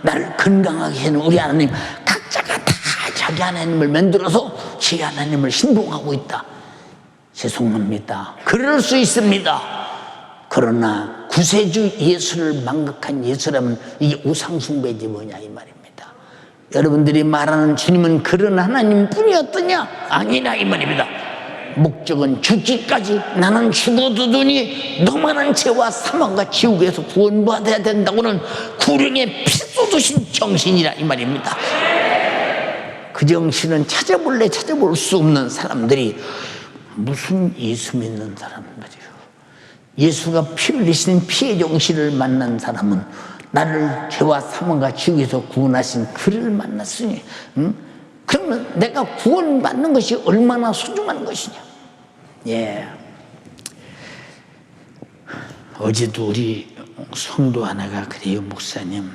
[SPEAKER 1] 나를 건강하게 하시는 우리 하나님, 각자가 다 자기 하나님을 만들어서 지 하나님을 신봉하고 있다. 죄송합니다. 그럴 수 있습니다. 그러나 구세주 예수를 망각한 예수라면 이게 우상숭배지 뭐냐 이 말입니다. 여러분들이 말하는 주님은 그런 하나님 뿐이었더냐? 아니라 이 말입니다. 목적은 죽기까지 나는 죽어두더니 너만한 죄와 사망과 지옥에서 구원받아야 된다고는 구령에 피 쏟으신 정신이라 이 말입니다. 그 정신은 찾아볼 수 없는 사람들이 무슨 예수 믿는 사람들이요. 예수가 피 흘리신 피의 정신을 만난 사람은 나를 죄와 사망과 지옥에서 구원하신 그를 만났으니 그러면 내가 구원받는 것이 얼마나 소중한 것이냐. 예. 어제도 우리 성도 하나가 그래요. 목사님,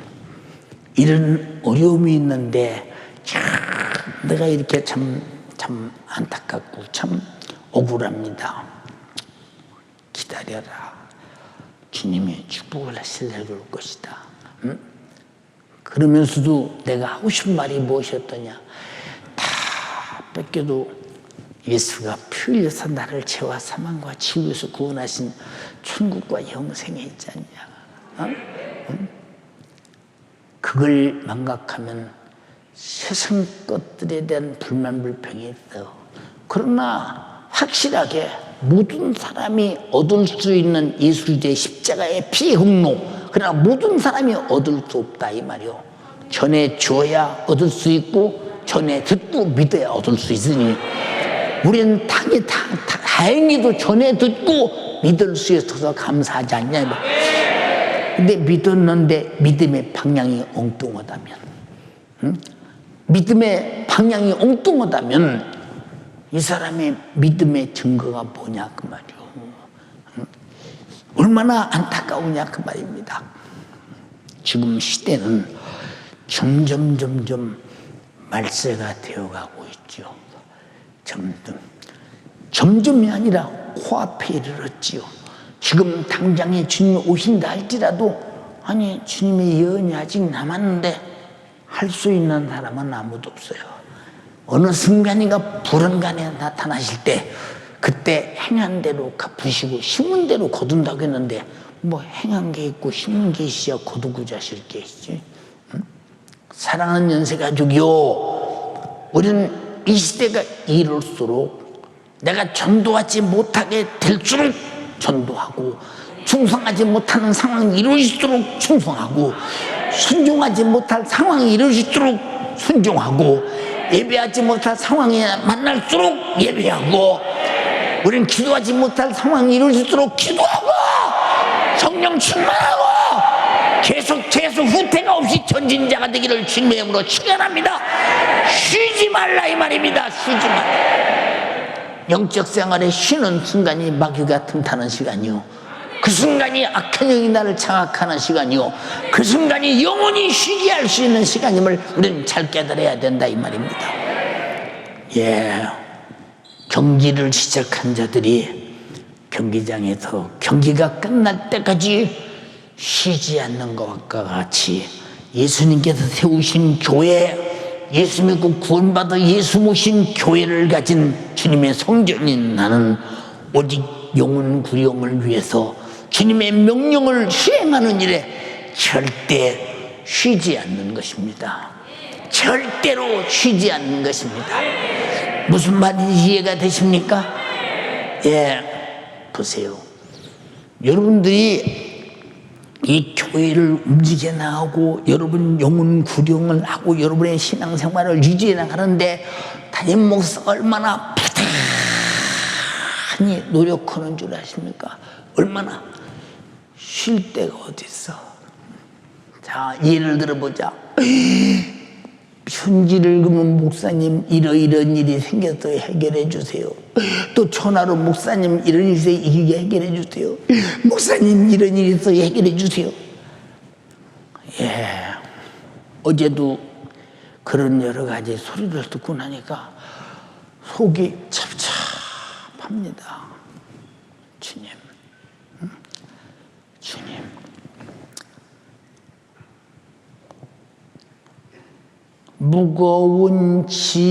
[SPEAKER 1] 이런 어려움이 있는데 참 내가 이렇게 참 안타깝고 참 억울합니다. 기다려라. 주님이 축복을 하시려고 올 것이다. 그러면서도 내가 하고 싶은 말이 무엇이었더냐. 다 뺏겨도 예수가 피 흘려서 나를 죄와 사망과 지옥에서 구원하신 천국과 영생에 있지 않냐. 그걸 망각하면 세상 것들에 대한 불만 불평이 있어. 그러나 확실하게 모든 사람이 얻을 수 있는 예수의 십자가의 피의 흑로, 그러나 모든 사람이 얻을 수 없다 이 말이요. 전해 줘야 얻을 수 있고 전해 듣고 믿어야 얻을 수 있으니 우리는 다행히도 전해 듣고 믿을 수 있어서 감사하지 않냐. 근데 믿었는데 믿음의 방향이 엉뚱하다면, 믿음의 방향이 엉뚱하다면 이 사람의 믿음의 증거가 뭐냐 그 말이요. 얼마나 안타까우냐 그 말입니다. 지금 시대는 점점 말세가 되어가고 있죠. 점점이 아니라 코앞에 이르렀지요. 지금 당장에 주님이 오신다 할지라도 아니 주님의 예언이 아직 남았는데 할 수 있는 사람은 아무도 없어요. 어느 순간인가 불언간에 나타나실 때 그때 행한 대로 갚으시고 심은 대로 거둔다고 했는데 뭐 행한 게 있고 심은 게 있어야 거두고자 하실 게 있지. 사랑하는 연세가족이요, 우리는 이 시대가 이럴수록 내가 전도하지 못하게 될수록 전도하고 충성하지 못하는 상황이 이루어질수록 충성하고 순종하지 못할 상황이 이루어질수록 순종하고 예배하지 못할 상황이 만날수록 예배하고 우리는 기도하지 못할 상황이 이루어질수록 기도하고 성령 충만하고 계속 후퇴가 없이 전진자가 되기를 주님의 이름으로 축원합니다. 쉬지 말라 이 말입니다. 쉬지 말라. 영적 생활에 쉬는 순간이 마귀가 틈타는 시간이요, 그 순간이 악한 영이 나를 장악하는 시간이요, 그 순간이 영원히 쉬게 할 수 있는 시간임을 우리는 잘 깨달아야 된다 이 말입니다. 예, 경기를 시작한 자들이 경기장에서 경기가 끝날 때까지 쉬지 않는 것과 같이 예수님께서 세우신 교회, 예수 믿고 구원받아 예수 모신 교회를 가진 주님의 성전인 나는 오직 영혼 구령을 위해서 주님의 명령을 수행하는 일에 절대 쉬지 않는 것입니다. 절대로 쉬지 않는 것입니다. 무슨 말인지 이해가 되십니까? 예, 보세요. 여러분들이 이 교회를 움직여 나가고 여러분 영혼 구령을 하고 여러분의 신앙생활을 유지해 나가는데 담임 목사가 얼마나 부단히 노력하는 줄 아십니까? 얼마나 쉴 데가 어디 있어. 자, 예를 들어보자. 편지를 그러면 목사님 이러이런 일이 생겨서 해결해 주세요. 또 전화로 목사님 이런 일이 있어서 이게 해결해 주세요. 목사님 이런 일이 있어서 해결해 주세요. 예, 어제도 그런 여러 가지 소리를 듣고 나니까 속이 찹찹합니다. 주님, 주님. 무거운 짐을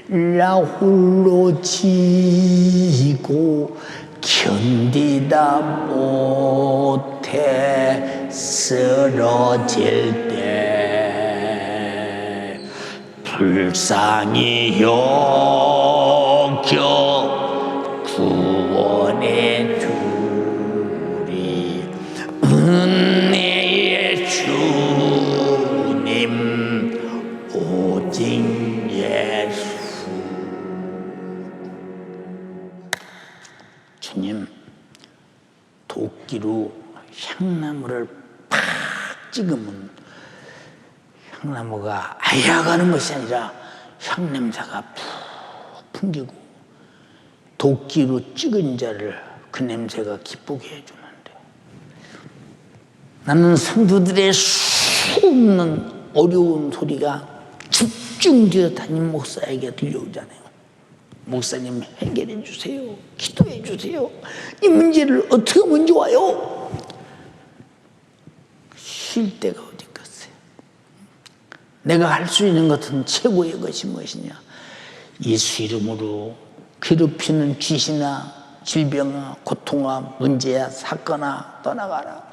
[SPEAKER 1] 나 홀로 지고 견디다 못해 쓰러질 때 불쌍히 여겨 구원해 주리. 은혜의 주님 오직 예수. 주님, 도끼로 향나무를 팍 찍으면 향나무가 아야가는 것이 아니라 향냄새가 푹 풍기고 도끼로 찍은 자를 그 냄새가 기쁘게 해주는데, 나는 성도들의 수없는 어려운 소리가 집중되어 담임 목사에게 들려오잖아요. 목사님 해결해 주세요. 기도해 주세요. 이 문제를 어떻게 하면 좋아요? 쉴 데가 어디 있겠어요? 내가 할 수 있는 것은 최고의 것이 무엇이냐? 예수 이름으로 괴롭히는 쥐시나 질병아 고통아 문제야 사건아 떠나가라.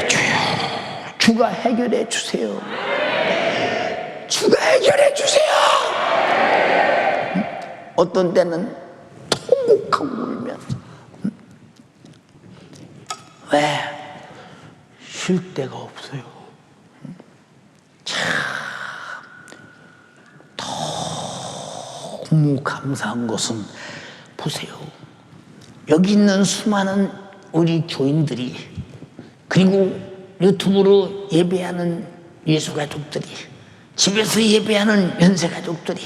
[SPEAKER 1] 주여, 주가 해결해 주세요. 주가 해결해 주세요. 어떤 때는 통곡하고 울면서, 왜? 쉴 데가 없어요. 참 너무 감사한 것은 보세요. 여기 있는 수많은 우리 교인들이, 그리고 유튜브로 예배하는 예수 가족들이, 집에서 예배하는 연세 가족들이,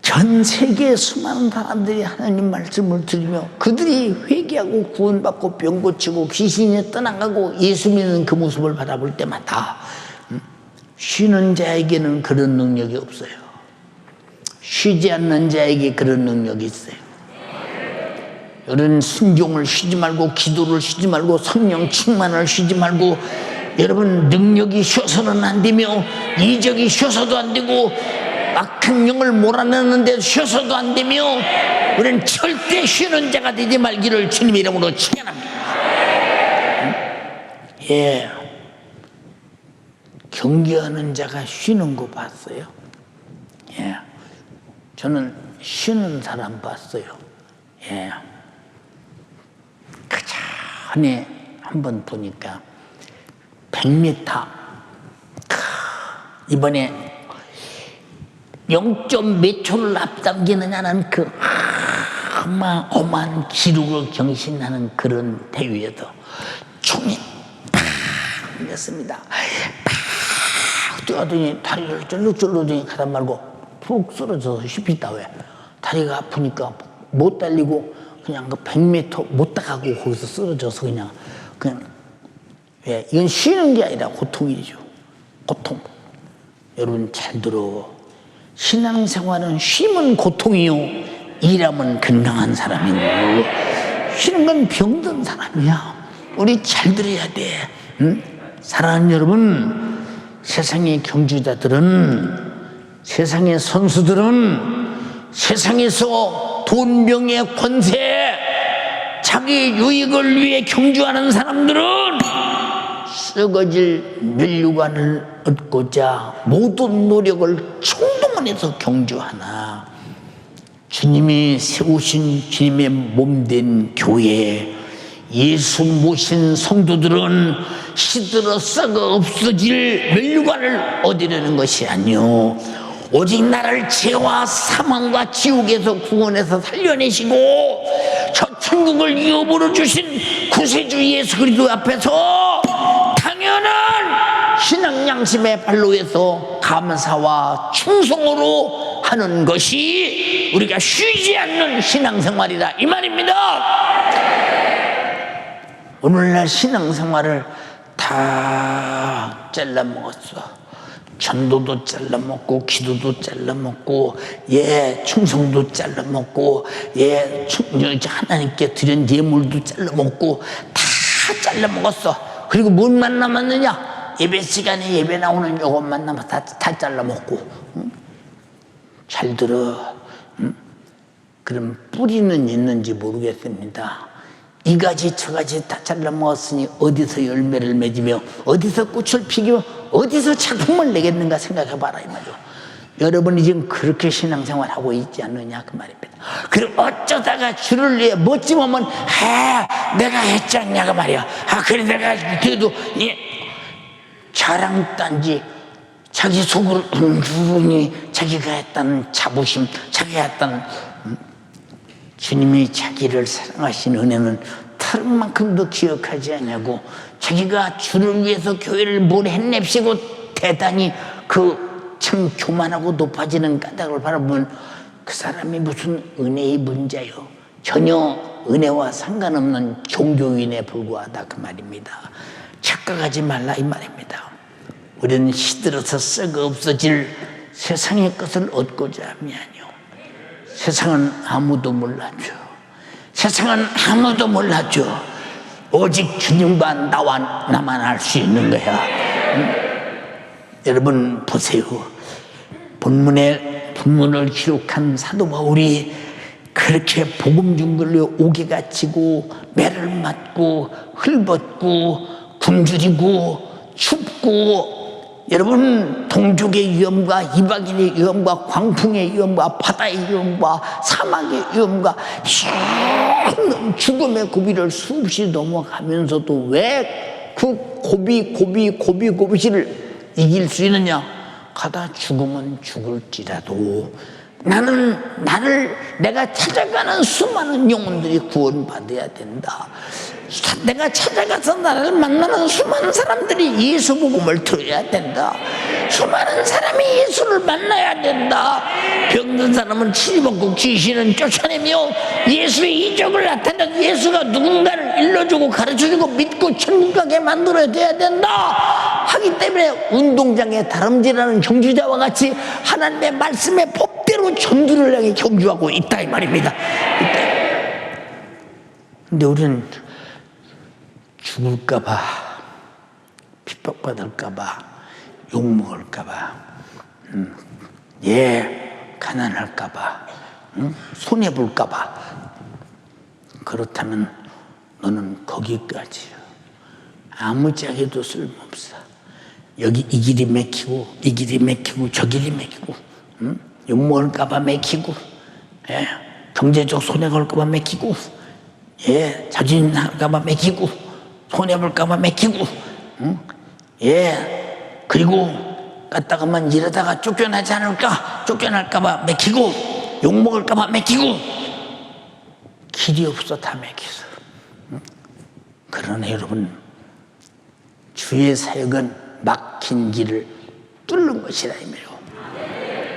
[SPEAKER 1] 전 세계의 수많은 사람들이 하나님 말씀을 들으며 그들이 회개하고 구원받고 병 고치고 귀신이 떠나가고 예수 믿는 그 모습을 바라볼 때마다 쉬는 자에게는 그런 능력이 없어요. 쉬지 않는 자에게 그런 능력이 있어요. 여러분, 순종을 쉬지 말고, 기도를 쉬지 말고, 성령 충만을 쉬지 말고, 여러분 능력이 쉬어서는 안 되며 이적이 쉬어서도 안 되고 악한 영을 몰아내는데 쉬어서도 안 되며, 우리는 절대 쉬는 자가 되지 말기를 주님의 이름으로 축원합니다. 예, 경계하는 자가 쉬는 거 봤어요? 예, 저는 쉬는 사람 봤어요. 예, 그 전에 한번 보니까 100m, 이번에 0. 몇 초를 앞당기느냐는 그 어마어마한 기록을 경신하는 그런 대회에서 총이 팍 밀렸습니다. 팍 뛰어더니 다리를 쫄르쫄르더니 가다 말고 푹 쓰러져서 씹히다. 왜? 다리가 아프니까 못 달리고 그냥 그 100m 못 나가고 거기서 쓰러져서 그냥 왜? 이건 쉬는 게 아니라 고통이죠. 고통. 여러분 잘 들어. 신앙생활은 쉼은 고통이요 일하면 건강한 사람이고, 쉬는 건 병든 사람이야. 우리 잘 들어야 돼. 응? 사랑하는 여러분, 세상의 경주자들은, 세상의 선수들은, 세상에서 돈, 명예, 권세, 자기 유익을 위해 경주하는 사람들은 썩어질 면류관을 얻고자 모든 노력을 총동원해서 경주하나 주님이 세우신 주님의 몸된 교회, 예수 모신 성도들은 시들어 썩어 없어질 면류관을 얻으려는 것이 아니요 오직 나를 죄와 사망과 지옥에서 구원해서 살려내시고 저 천국을 유업으로 주신 구세주 예수 그리스도 앞에서 당연한 신앙 양심의 발로에서 감사와 충성으로 하는 것이 우리가 쉬지 않는 신앙생활이다 이 말입니다. 오늘날 신앙생활을 다 잘라먹었어. 전도도 잘라먹고 기도도 잘라먹고 충성도 잘라먹고 하나님께 드린 예물도 잘라먹고 다 잘라먹었어. 그리고 뭔만 남았느냐? 예배 시간에 예배 나오는 요것만 남아 다 잘라먹고. 응? 잘 들어. 응? 그럼 뿌리는 있는지 모르겠습니다. 이 가지 저 가지 다 잘라먹었으니 어디서 열매를 맺으며 어디서 꽃을 피우며 어디서 작품을 내겠는가 생각해봐라 이 말이죠. 여러분이 지금 그렇게 신앙생활하고 있지 않느냐 그 말입니다. 그리고 어쩌다가 주를 위해 멋짐 오면 내가 했지 않냐 그 말이야. 그래 내가 그래도 자랑단지 자기 속으로 은근히 자기가 했다는 자부심, 자기가 했다는 주님이 자기를 사랑하신 은혜는 다른 만큼도 기억하지 않냐고 자기가 주를 위해서 교회를 뭘 해냅시고 대단히 그 참 교만하고 높아지는 까닭을 바라보면 그 사람이 무슨 은혜의 문제요. 전혀 은혜와 상관없는 종교인에 불과하다 그 말입니다. 착각하지 말라 이 말입니다. 우리는 시들어서 썩어 없어질 세상의 것을 얻고자 함이 아니오. 세상은 아무도 몰라줘. 세상은 아무도 몰라줘. 오직 주님과 나와 나만 알 수 있는 거야. 여러분 보세요. 본문을 기록한 사도 바울이 그렇게 복음 준걸로 옥에 갇히고 매를 맞고 흙벗고 굶주리고 춥고 여러분 동족의 위험과 이방인의 위험과 광풍의 위험과 바다의 위험과 사막의 위험과 힘든 죽음의 고비를 수없이 넘어가면서도 왜 그 고비를 이길 수 있느냐? 가다 죽으면 죽을지라도 내가 찾아가는 수많은 영혼들이 구원받아야 된다. 내가 찾아가서 나를 만나는 수많은 사람들이 예수 복음을 들어야 된다. 수많은 사람이 예수를 만나야 된다. 병든 사람은 치료받고 귀신은 쫓아내며 예수의 이적을 나타내고 예수가 누군가를 일러주고 가르쳐주고 믿고 천국 가게 만들어야 된다 하기 때문에 운동장에 다름질하는 경주자와 같이 하나님의 말씀의 법대로 전투를 향해 경주하고 있다 이 말입니다. 근데 우리는 죽을까봐, 핍박받을까봐, 욕먹을까봐, 가난할까봐, 손해볼까봐. 그렇다면 너는 거기까지야. 아무짝에도 쓸모없어. 여기 이 길이 막히고 이 길이 막히고 저 길이 막히고 욕먹을까봐 막히고 경제적 손해가 올까봐 막히고 자존심 나갈까봐 막히고 손해볼까봐 막히고 그리고 갔다가만 이러다가 쫓겨날까봐 막히고 욕먹을까봐 막히고 길이 없어 다 막혀서. 그러나 여러분 주의 사역은 막힌 길을 뚫는 것이라 이거예요.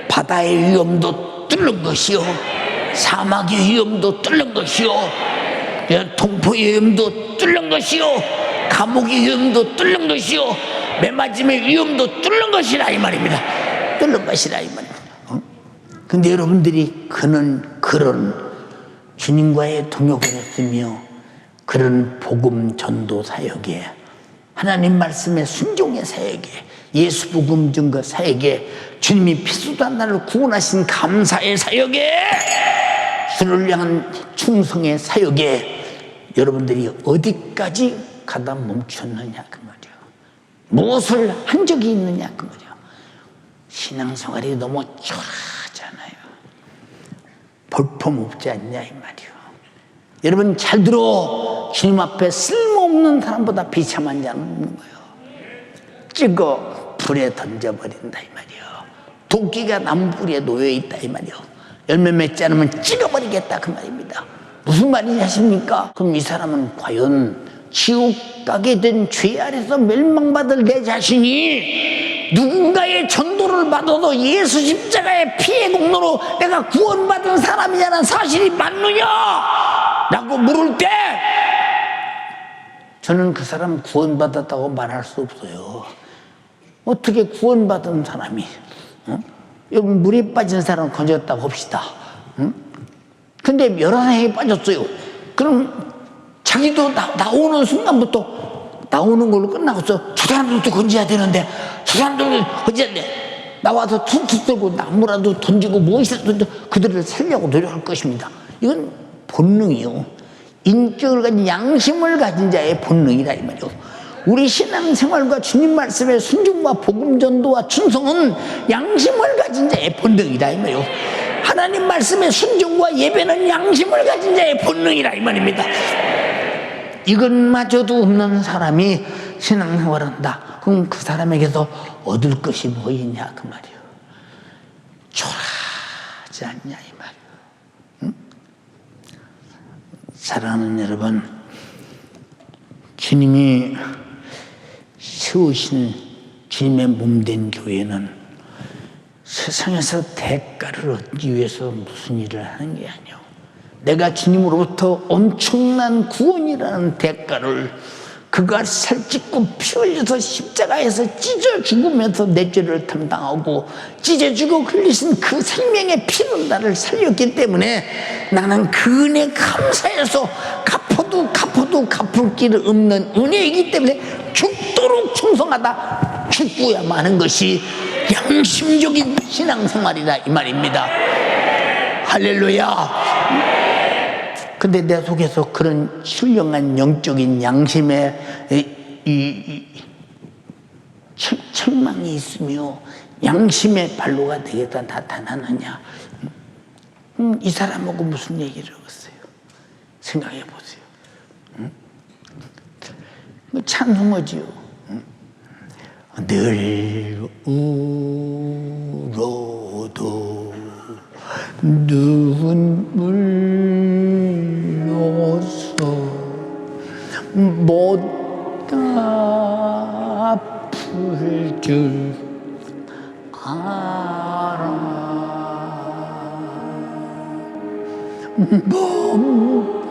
[SPEAKER 1] 바다의 위험도 뚫는 것이요 사막의 위험도 뚫는 것이요 동포의 위험도 뚫는 것이요 감옥의 위험도 뚫는 것이요 매맞음의 위험도 뚫는 것이라 이 말입니다. 뚫는 것이라 이 말입니다. 근데 여러분들이 그런 주님과의 동역을 했으며 그런 복음 전도 사역에 하나님 말씀의 순종의 사역에 예수 복음 증거 사역에, 주님이 피수단 나를 구원하신 감사의 사역에, 주를 향한 충성의 사역에 여러분들이 어디까지 가다 멈췄느냐 그 말이에요. 무엇을 한 적이 있느냐 그 말이에요. 신앙생활이 너무 초라하잖아요. 볼품없지 않냐 이 말이에요. 여러분 잘 들어. 주님 앞에 쓸모없는 사람보다 비참한 자는 없는 거예요. 찍어 불에 던져버린다 이 말이에요. 도끼가 나무뿌리에 놓여있다 이 말이에요. 열매 맺지 않으면 찍어버리겠다 그 말입니다. 무슨 말이냐 하십니까? 그럼 이 사람은 과연 지옥 가게 된 죄 아래서 멸망받을 내 자신이 누군가의 전도를 받아도 예수 십자가의 피의 공로로 내가 구원받은 사람이냐는 사실이 맞느냐? 라고 물을 때 저는 그 사람 구원받았다고 말할 수 없어요. 어떻게 구원받은 사람이, 여기 물에 빠진 사람을 건졌다고 합시다. 근데 여러 사람이 빠졌어요. 그럼 자기도 나오는 순간부터 나오는 걸로 끝나고서 저 사람들도 건져야 되는데, 저 사람들도 건져야 돼. 나와서 툭툭 들고 나무라도 던지고 무엇이라도 그들을 살려고 노력할 것입니다. 이건 본능이요. 인격을 가진, 양심을 가진 자의 본능이라 이 말이요. 우리 신앙생활과 주님 말씀의 순종과 복음 전도와 충성은 양심을 가진 자의 본능이라 이 말이요. 하나님 말씀의 순종과 예배는 양심을 가진 자의 본능이라 이 말입니다. 이것마저도 없는 사람이 신앙생활을 한다. 그럼 그 사람에게서 얻을 것이 뭐 있냐 그 말이에요. 초라하지 않냐 이 말이에요. 응? 사랑하는 여러분, 주님이 세우신 주님의 몸된 교회는 세상에서 대가를 얻기 위해서 무슨 일을 하는 게 아니에요. 내가 주님으로부터 엄청난 구원이라는 대가를, 그가 살찢고 피 흘려서 십자가에서 찢어 죽으면서 내 죄를 담당하고 찢어 주고 흘리신 그 생명의 피는 나를 살렸기 때문에 나는 그 은혜 감사해서 갚아도 갚을 길 없는 은혜이기 때문에 죽도록 충성하다 죽고야만 하는 것이 양심적인 신앙생활이다 이 말입니다. 할렐루야. 근데 내 속에서 그런 신령한 영적인 양심의 책망이 있으며 양심의 발로가 되겠다 나타나느냐? 이 사람하고 무슨 얘기를 하겠어요? 생각해 보세요. 찬송하지요. 늘 울어도 눈물로서 못 갚을 줄 알아. 몸밖에도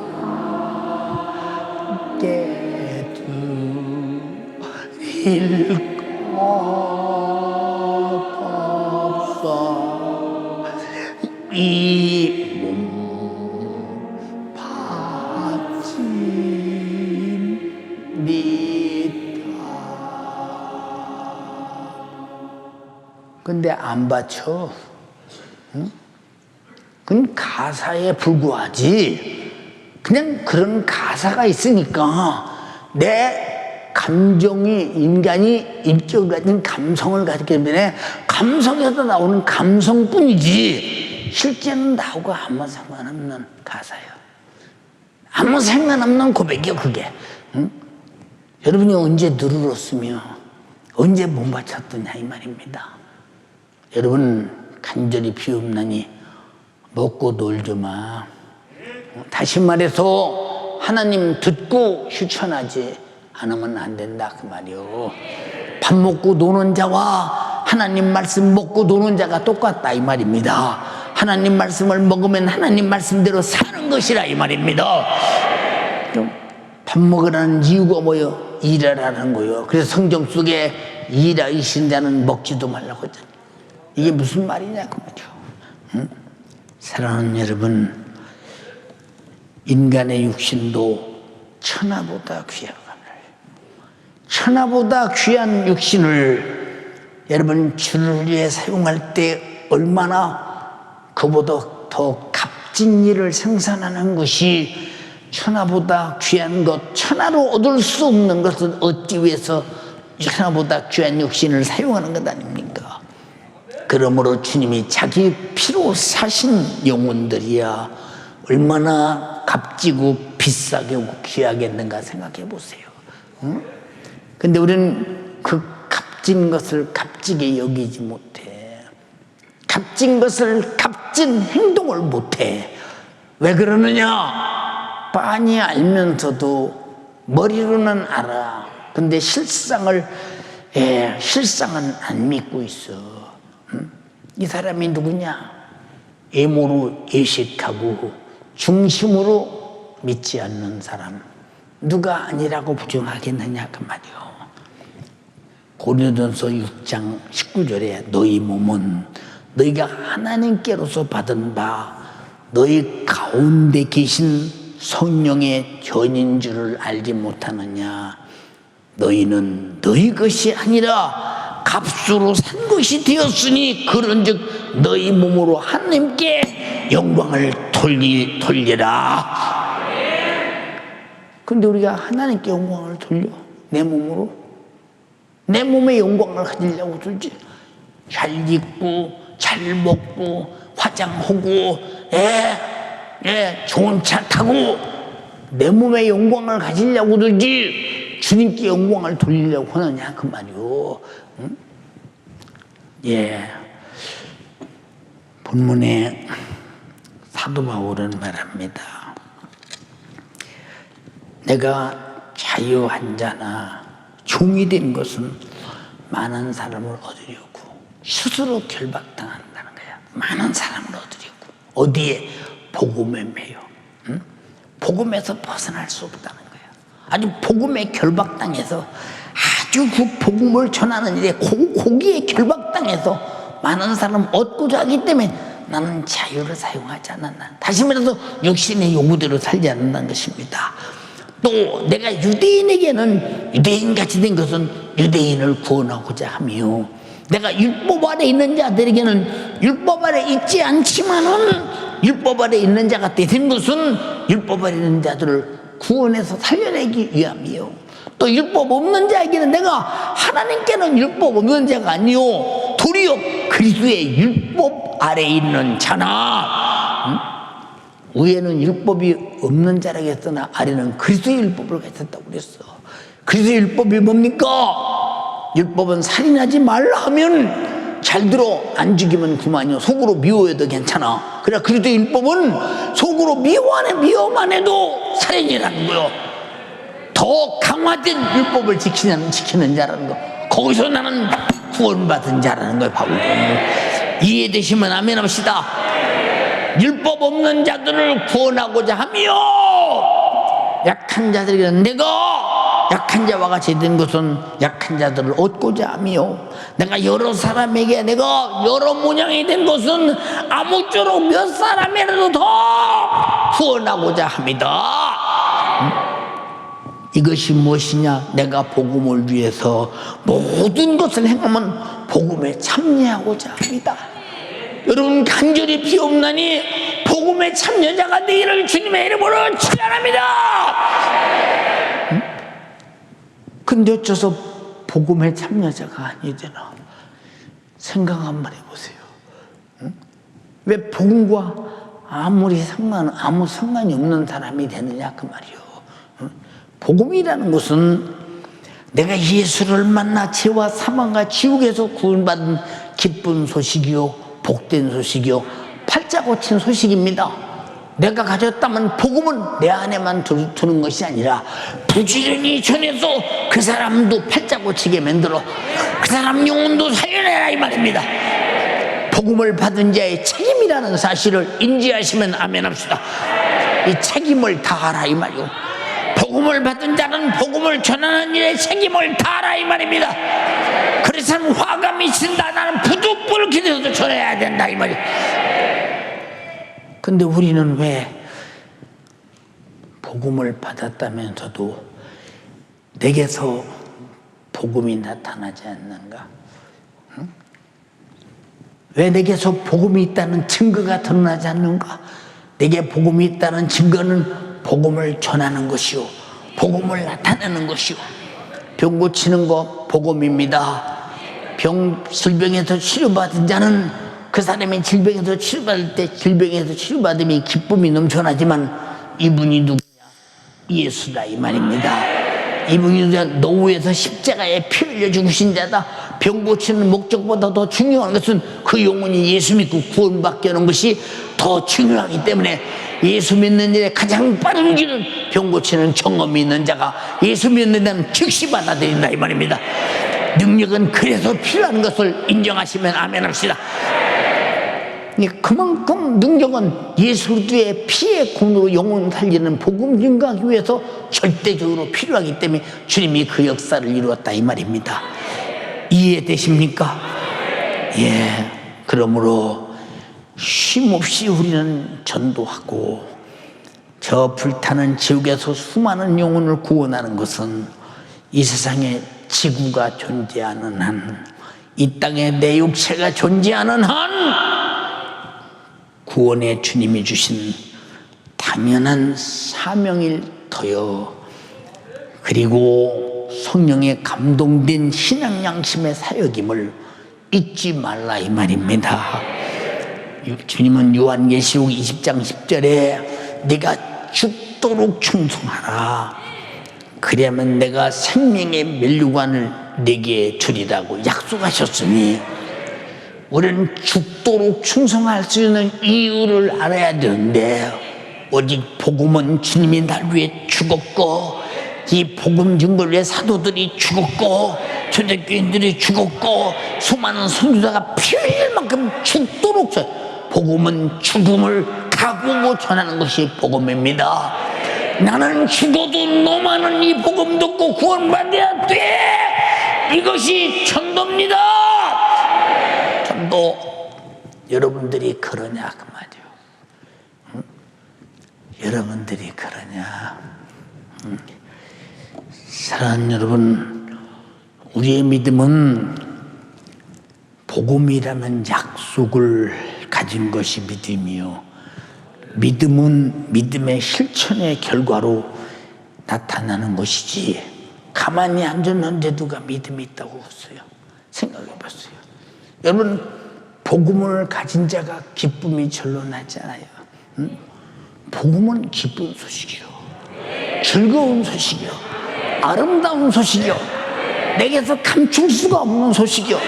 [SPEAKER 1] 일 것 없어. 이 몸 바칩니다. 근데 안 바쳐. 응? 그건 가사에 불과하지. 그냥 그런 가사가 있으니까 내 감정이, 인간이 인격을 가진 감성을 가졌기 때문에 감성에서 나오는 감성뿐이지 실제는 나하고 아무 상관없는 가사예요. 아무 상관없는 고백이요 그게. 응? 여러분이 언제 늘었으며 언제 못 바쳤더냐 이 말입니다. 여러분 간절히 비옵나니 먹고 놀지 마. 다시 말해서 하나님 듣고 휴천하지 않으면 안 된다 그 말이요. 밥 먹고 노는 자와 하나님 말씀 먹고 노는 자가 똑같다 이 말입니다. 하나님 말씀을 먹으면 하나님 말씀대로 사는 것이라 이 말입니다. 밥 먹으라는 이유가 뭐요? 일하라는 거요. 그래서 성경 속에 일하신 자는 먹지도 말라고 했잖아요. 이게 무슨 말이냐 그 말이요. 응? 사랑하는 여러분, 인간의 육신도 천하보다 귀하거늘 천하보다 귀한 육신을 여러분 주를 위해 사용할 때 얼마나 그보다 더 값진 일을 생산하는 것이 천하보다 귀한 것, 천하로 얻을 수 없는 것을 얻기 위해서 천하보다 귀한 육신을 사용하는 것 아닙니까? 그러므로 주님이 자기 피로 사신 영혼들이야 얼마나 값지고 비싸게 귀하겠는가 생각해 보세요. 응? 근데 우리는 그 값진 것을 값지게 여기지 못해. 값진 것을 값진 행동을 못해. 왜 그러느냐? 빤히 알면서도 머리로는 알아. 근데 실상은 안 믿고 있어. 응? 이 사람이 누구냐? 애모로 애식하고 중심으로 믿지 않는 사람. 누가 아니라고 부정하겠느냐 그 말이요. 고린도전서 6장 19절에 너희 몸은 너희가 하나님께로서 받은 바 너희 가운데 계신 성령의 전인 줄을 알지 못하느냐. 너희는 너희 것이 아니라 값으로 산 것이 되었으니 그런즉 너희 몸으로 하나님께 영광을 돌리라. 근데 우리가 하나님께 영광을 돌려? 내 몸으로? 내 몸의 영광을 가지려고 들지. 잘 입고 잘 먹고 화장하고 좋은 차 타고 내 몸의 영광을 가지려고 들지 주님께 영광을 돌리려고 하느냐 그 말이요. 응? 본문에 사도 바울은 말합니다. 내가 자유한 자나 종이 된 것은 많은 사람을 얻으려고 스스로 결박당한다는 거야. 많은 사람을 얻으려고. 어디에? 복음에 매여. 응? 복음에서 벗어날 수 없다는 거야. 아주 복음에 결박당해서 아주 그 복음을 전하는 일에 거기에 결박당해서 많은 사람을 얻고자 하기 때문에 나는 자유를 사용하지 않았나. 다시 말해서 육신의 요구대로 살지 않는다는 것입니다. 또 내가 유대인에게는 유대인같이 된 것은 유대인을 구원하고자 하며 내가 율법 아래 있는 자들에게는 율법 아래 있지 않지만은 율법 아래 있는 자가 된 것은 율법 아래 있는 자들을 구원해서 살려내기 위함이요. 또 율법 없는 자에게는 내가 하나님께는 율법 없는 자가 아니요 도리어 그리스도의 율법 아래 있는 자나. 위에는 율법이 없는 자라겠으나 아래는 그리스도의 율법을 가졌다고 그랬어. 그리스도의 율법이 뭡니까? 율법은 살인하지 말라 하면 잘 들어. 안 죽이면 그만이요. 속으로 미워해도 괜찮아. 그래 그리스도의 율법은 속으로 미워만 해도 살인이라는 거요. 더 강화된 율법을 지키는 자라는 거. 거기서 나는 구원받은 자라는 거예요. 바울은. 이해되시면 아멘 합시다. 율법 없는 자들을 구원하고자 하며 약한 자들에게는 내가 약한 자와 같이 된 것은 약한 자들을 얻고자 하며 내가 여러 사람에게 내가 여러 모양이 된 것은 아무쪼록 몇 사람이라도 더 구원하고자 합니다. 이것이 무엇이냐? 내가 복음을 위해서 모든 것을 행하면 복음에 참여하고자 합니다. 여러분 간절히 비옵나니 복음의 참여자가 되기를 주님의 이름으로 축원합니다. 근데 어째서 복음의 참여자가 아니잖아. 생각 한번 해보세요. 왜 복음과 아무 상관이 없는 사람이 되느냐 그 말이요. 복음이라는 것은 내가 예수를 만나 죄와 사망과 지옥에서 구원받은 기쁜 소식이요 복된 소식이요 팔자 고친 소식입니다. 내가 가졌다면 복음은 내 안에만 두는 것이 아니라 부지런히 전해서 그 사람도 팔자 고치게 만들어 그 사람 영혼도 살려내라 이 말입니다. 복음을 받은 자의 책임이라는 사실을 인지하시면 아멘 합시다. 이 책임을 다하라 이 말이요. 복음을 받은 자는 복음을 전하는 일에 책임을 다하라 이 말입니다. 그래서 화가 미친다. 나는 부득불 기도해서 전해야 된다 이 말이에요. 근데 우리는 왜 복음을 받았다면서도 내게서 복음이 나타나지 않는가? 응? 왜 내게서 복음이 있다는 증거가 드러나지 않는가? 내게 복음이 있다는 증거는 복음을 전하는 것이요, 복음을 나타내는 것이요. 병 고치는 거 복음입니다. 질병에서 치료받은 자는 그 사람이 질병에서 치료받을 때 질병에서 치료받음이 기쁨이 넘쳐나지만 이분이 누구냐? 예수다 이 말입니다. 이분이 노후에서 십자가에 피 흘려 죽으신 자다. 병 고치는 목적보다 더 중요한 것은 그 영혼이 예수 믿고 구원받게 하는 것이 더 중요하기 때문에 예수 믿는 일에 가장 빠른 길은 병 고치는 경험이 있는 자가 예수 믿는 자는 즉시 받아들인다 이 말입니다. 능력은 그래서 필요한 것을 인정하시면 아멘 합시다. 그만큼 능력은 예수 그리스도의 피의 공로로 영혼 살리는 복음 증거하기 위해서 절대적으로 필요하기 때문에 주님이 그 역사를 이루었다 이 말입니다. 이해되십니까? 예. 그러므로 쉼없이 우리는 전도하고 저 불타는 지옥에서 수많은 영혼을 구원하는 것은 이 세상에 지구가 존재하는 한, 이 땅에 내 육체가 존재하는 한 구원의 주님이 주신 당연한 사명일 터여, 그리고 성령에 감동된 신앙 양심의 사역임을 잊지 말라 이 말입니다. 주님은 요한계시록 20장 10절에 네가 죽도록 충성하라, 그러면 내가 생명의 면류관을 네게 주리라고 약속하셨으니 우리는 죽도록 충성할 수 있는 이유를 알아야 되는데, 오직 복음은 주님이 날 위해 죽었고 이 복음 증거를 위해 사도들이 죽었고 초대교인들이 죽었고 수많은 선지자가 피 흘릴 만큼 죽도록 복음은 죽음을 각오하고 전하는 것이 복음입니다. 나는 죽어도 너만은 이 복음 듣고 구원받아야 돼, 이것이 전도입니다. 전도 여러분들이 그러냐 그 말이요. 응? 여러분들이 그러냐? 응? 사랑하는 여러분, 우리의 믿음은 복음이라는 약속을 가진 것이 믿음이요, 믿음은 믿음의 실천의 결과로 나타나는 것이지 가만히 앉았는데 누가 믿음이 있다고 했어요? 생각해 봤어요. 여러분, 복음을 가진 자가 기쁨이 절로 나지 않아요. 응? 복음은 기쁜 소식이요, 즐거운 소식이요, 아름다운 소식이요, 내게서 감출 수가 없는 소식이요,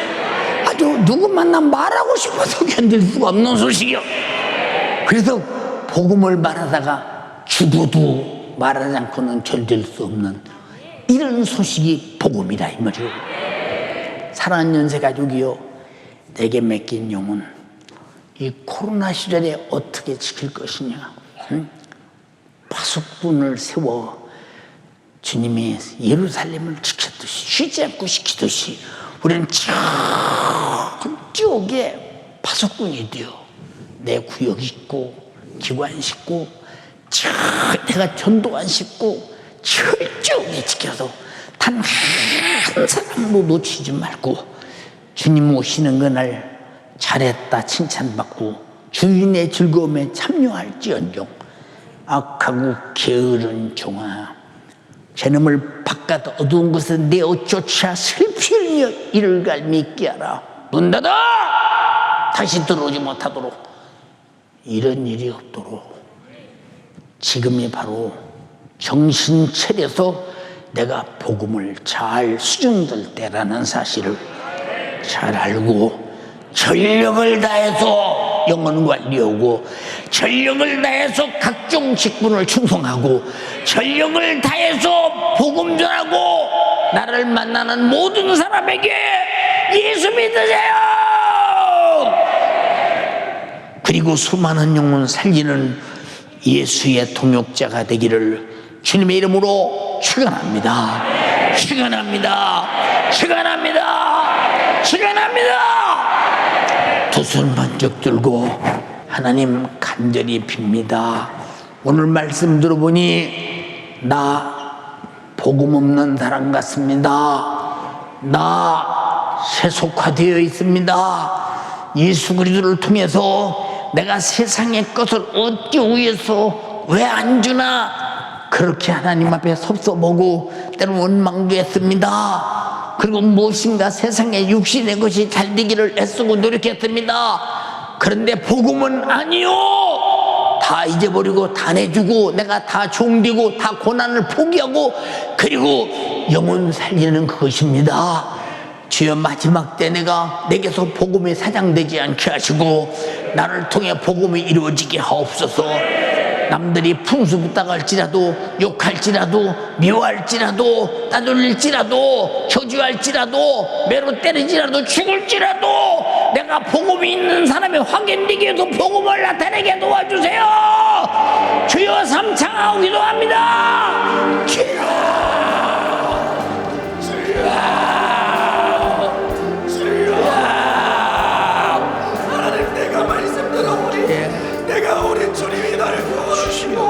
[SPEAKER 1] 아주 누구 만나 말하고 싶어서 견딜 수가 없는 소식이요. 그래서 복음을 말하다가 죽어도 말하지 않고는 견딜 수 없는 이런 소식이 복음이라 이 말이요. 사랑하는 연세가족이요, 내게 맡긴 영혼, 이 코로나 시절에 어떻게 지킬 것이냐. 응? 파수꾼을 세워 주님이 예루살렘을 지켰듯이, 쉬지 않고 지키듯이 우리는 저쪽에 파수꾼이 되어 내 구역 있고 기관 식구 내가 전도한 식구 철저히 지켜서 단 한 사람도 놓치지 말고 주님 오시는 그날 잘했다 칭찬받고 주인의 즐거움에 참여할지언정, 악하고 게으른 종아, 저놈을 바깥 어두운 곳에 내어 쫓아 슬피 흘며 이를 갈미 끼하라. 문 닫아! 다시 들어오지 못하도록. 이런 일이 없도록 지금이 바로 정신 차려서 내가 복음을 잘 수정될 때라는 사실을 잘 알고 전력을 다해서 영혼 관리하고 전력을 다해서 각종 직분을 충성하고 전력을 다해서 복음 전하고 나를 만나는 모든 사람에게 예수 믿으세요. 그리고 수많은 영혼 살리는 예수의 동역자가 되기를 주님의 이름으로 축원합니다. 축원합니다. 축원합니다. 축원합니다. 두 손 번쩍 들고 하나님 간절히 빕니다. 오늘 말씀 들어보니 나 복음 없는 사람 같습니다. 나 세속화되어 있습니다. 예수 그리스도를 통해서 내가 세상의 것을 얻기 위해서 왜 안 주나 그렇게 하나님 앞에 섭섭하고 때로는 원망도 했습니다. 그리고 무엇인가 세상의 육신의 것이 잘 되기를 애쓰고 노력했습니다. 그런데 복음은 아니요, 다 잊어버리고 다 내주고 내가 다 종되고 다 고난을 포기하고 그리고 영혼 살리는 그것입니다. 주여, 마지막 때 내게서 복음이 사장되지 않게 하시고 나를 통해 복음이 이루어지게 하옵소서. 남들이 풍수부탁 할지라도 욕할지라도 미워할지라도 따돌릴지라도 저주할지라도 매로 때리지라도 죽을지라도 내가 복음이 있는 사람이 확인되게 해서 복음을 나타내게 도와주세요. 주여, 삼창하고 기도합니다. 주여, 주여, 주여.
[SPEAKER 3] 하나님, 내가 말씀드려오니 내가 우리 주님이 나를 구원하시고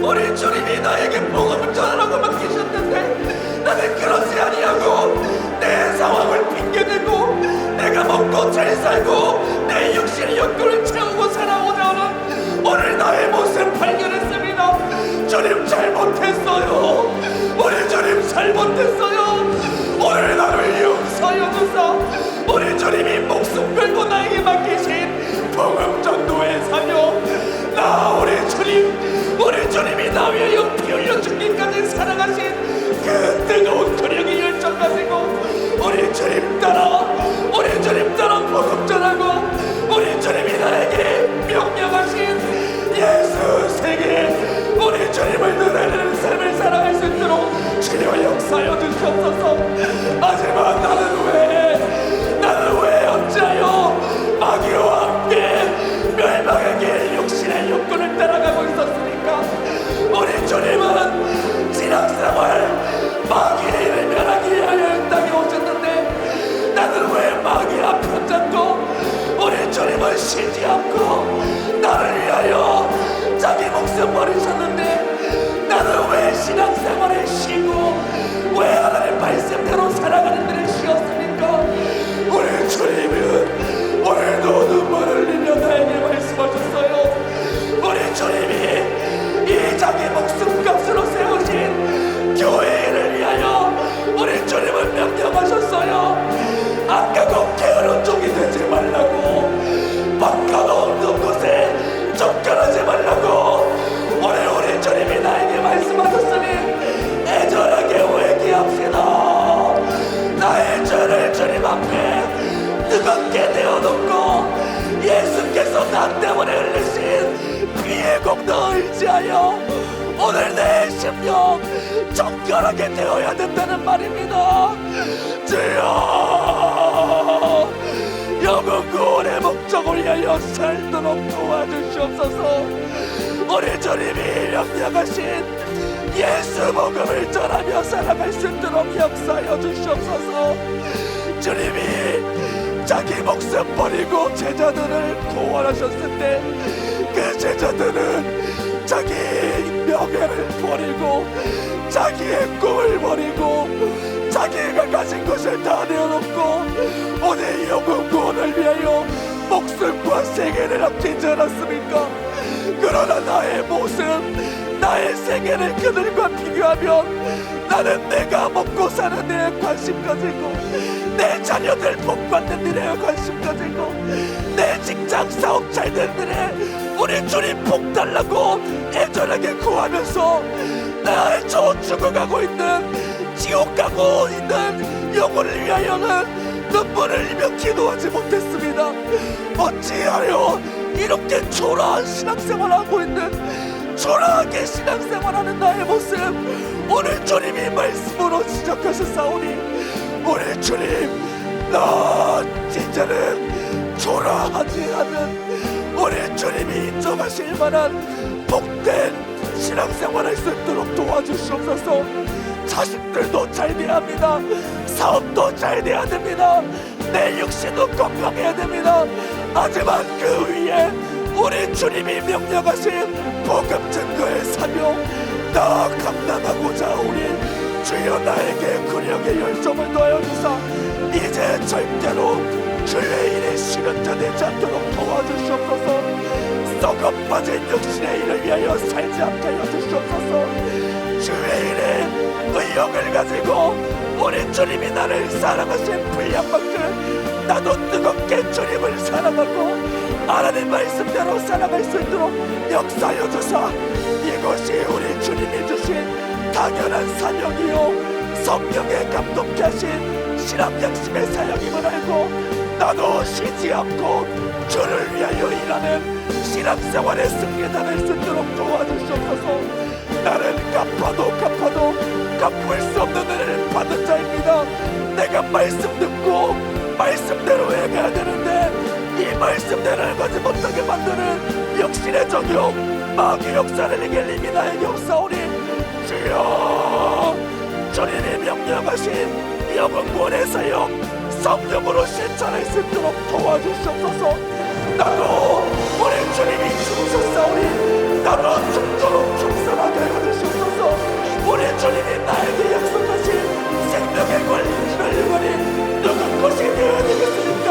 [SPEAKER 3] 우리 주님이 나에게 복음을 전하라고 맡기셨는데 나는 그렇지 아니하고 내 상황을 핑계대고 내가 먹고 잘 살고 내 육신의 욕구를 채우고 살아오자는 오늘 나의 모습을 발견했습니다. 주님, 잘못했어요. 우리 주님 잘못했어요. 오늘 나를 용서하여 주사 우리 주님이 목숨 걸고 나에게 맡기신 복음 전도의 사명, 나 우리 주님이 나 위하여 피 흘려 죽기까지 사랑하신 그 뜨거운 근육이 열정 가지고 우리 주님 따라 복음 전하고 우리 주님이 나에게 명령하신 예수 세계 우리 주님을 드러내는 삶을 살아갈 수 있도록 주여 역사하여 주시옵소서. 하지만 나는 왜 어찌하여 마귀와 함께 멸망의 길 육신의 욕구를 따라가고 있었습니까? 우리 주님은 신앙생활 마귀의 일을 멸하기 위하여 이 땅에 오셨는데 나는 왜 마귀와 편잡고 우리 주님은 쉬지 않고 나를 위하여 자기 목숨 버리셨는데 나는 왜 신앙생활에 쉬고 왜 하나님 말씀대로 살아가는 데를 쉬었습니까? 우리 주님은 오늘도 눈물 흘리며 나에게 말씀하셨어요. 우리 주님이 이 자기 목숨값으로 세우신 교회를 위하여 우리 주님은 명령하셨어요. 악하고 게으른 종이 되지 말라고, 막가도 없는 곳에 접근하지 말라고 오늘 우리 주님이 나에게 말씀하셨으니 애절하게 회개합시다. 나의 죄를 주님 앞에 뜨겁게 내어놓고 예수께서 나 때문에 흘리신 피의 공로를 의지하여 오늘 내 심령 정결하게 되어야 된다는 말입니다. 주여, 영혼 구원의 목적을 위하여 살도록 도와주시옵소서. 우리 주님이 명령하신 예수 복음을 전하며 살아갈 수 있도록 역사하여 주시옵소서. 주님이 자기 목숨 버리고 제자들을 구원하셨을 때 그 제자들은 자기 명예를 버리고 자기의 꿈을 버리고 자기가 가진 것을 다 내어놓고 오늘 영혼 구원을 위하여 목숨과 세계를 아끼지 않았습니까? 그러나 나의 모습, 나의 세계를 그들과 비교하면 나는 내가 먹고 사는 데에 관심 가지고 내 자녀들 복받는 일에 관심 가지고 내 직장 사업 잘 되는 일에 우리 주님 복 달라고 애절하게 구하면서 나의 저 죽어가고 있는 지옥 가고 있는 영혼을 위하여는 눈물을 흘리며 기도하지 못했습니다. 어찌하여 이렇게 초라한 신앙생활하고 있는 초라하게 신앙생활하는 나의 모습 오늘 주님이 말씀으로 지적하셨사오니 오늘 주님, 나 진짜는 초라하지 않은 우리 주님이 인정하실 만한 복된 신앙생활할 수 있도록 도와주시옵소서. 자식들도 잘 돼야 합니다. 사업도 잘 돼야 됩니다. 내 육신도 건강해야 됩니다. 하지만 그 위에 우리 주님이 명령하신 복음 증거의 사명 나 감당하고자 우리 주여 나에게 근력의 열정을 더하여 주사 이제 절대로 주의 일에 실현자 되지 않도록 도와주시옵소서. 썩어 빠진 육신의 일을 위하여 살지 않게 하여 주시옵소서. 주의 일에 의욕을 가지고 우리 주님이 나를 사랑하신 분량만큼 나도 뜨겁게 주님을 사랑하고 하나님 말씀대로 살아갈 수 있도록 역사하여 주사. 이것이 우리 주님이 주신 당연한 사명이요 성령에 감동케 하신 신앙양심의 사역임을 알고 나도 쉬지 않고 주를 위하여 일하는 신앙생활의 승리단을 수 있도록 도와주시옵소서. 나는 갚아도 갚을 수 없는 은혜를 받은 자입니다. 내가 말씀 듣고 말씀대로 행해야 되는데 이 말씀대로 행하지 못하게 만드는 역신의 적용 마귀 역사를 이길 나에게 없사오니 주여 주님이 명령하신 영원의 사역 성령으로 실천할 수 있도록 도와주시옵소서. 나도 우리 주님이 죽으셨사오니 나도 죽도록 충성하게 해주시옵소서. 우리 주님이 나에게 약속하신 생명의 권리를 영원히 누구 것이 되어야 되겠습니까?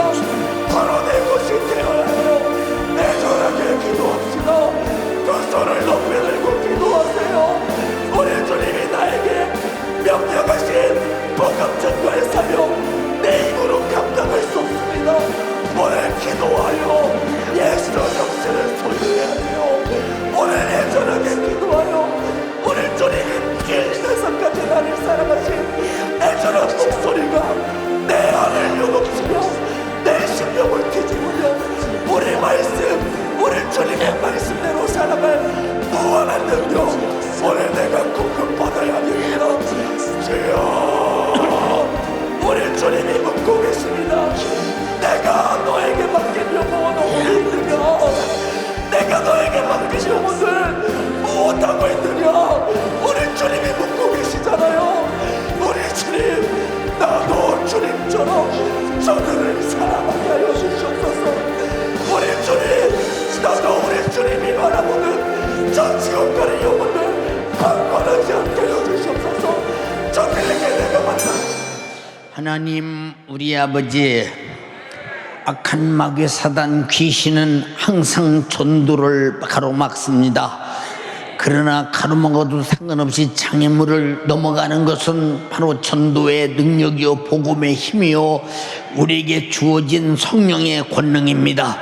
[SPEAKER 3] 바로 내 것이 되어야 해요. 애절하게 기도합시다. 두 손을 높이 들고 기도하세요. 우리 주님이 나에게 명령하신 복음 전도의 사명 내 힘으로 감당할 수 없습니다. 오늘 기도하여 예수 정신을 소유해야 돼요. 오늘 애절하게 기도하여 오늘 주님이 길에서까지 나를 사랑하신 애절한 목소리가 내 안을 요동치며 내 심령을 뒤집으며 우리 말씀 우리 주님의 말씀대로 살아갈 무한한 능력 오늘 내가 공급받아야 됩니다. 주여 우리 주님이 묻고 계십니다. 내가 너에게 맡긴 영혼은 어디 있느냐? 내가 너에게 맡긴 영혼을 무엇하고 있느냐? 우리 주님이 묻고 계시잖아요. 우리 주님 나도 주님처럼 저들을 사랑하게 하여 주시옵소서. 우리 주님 나도 우리 주님이 바라보는 저 지옥 가는 영혼을 방관하지 않게 하여 주시옵소서. 저들에게 내가 만나
[SPEAKER 1] 하나님 우리 아버지, 악한 마귀 사단 귀신은 항상 전도를 가로막습니다. 그러나 가로막아도 상관없이 장애물을 넘어가는 것은 바로 전도의 능력이요 복음의 힘이요 우리에게 주어진 성령의 권능입니다.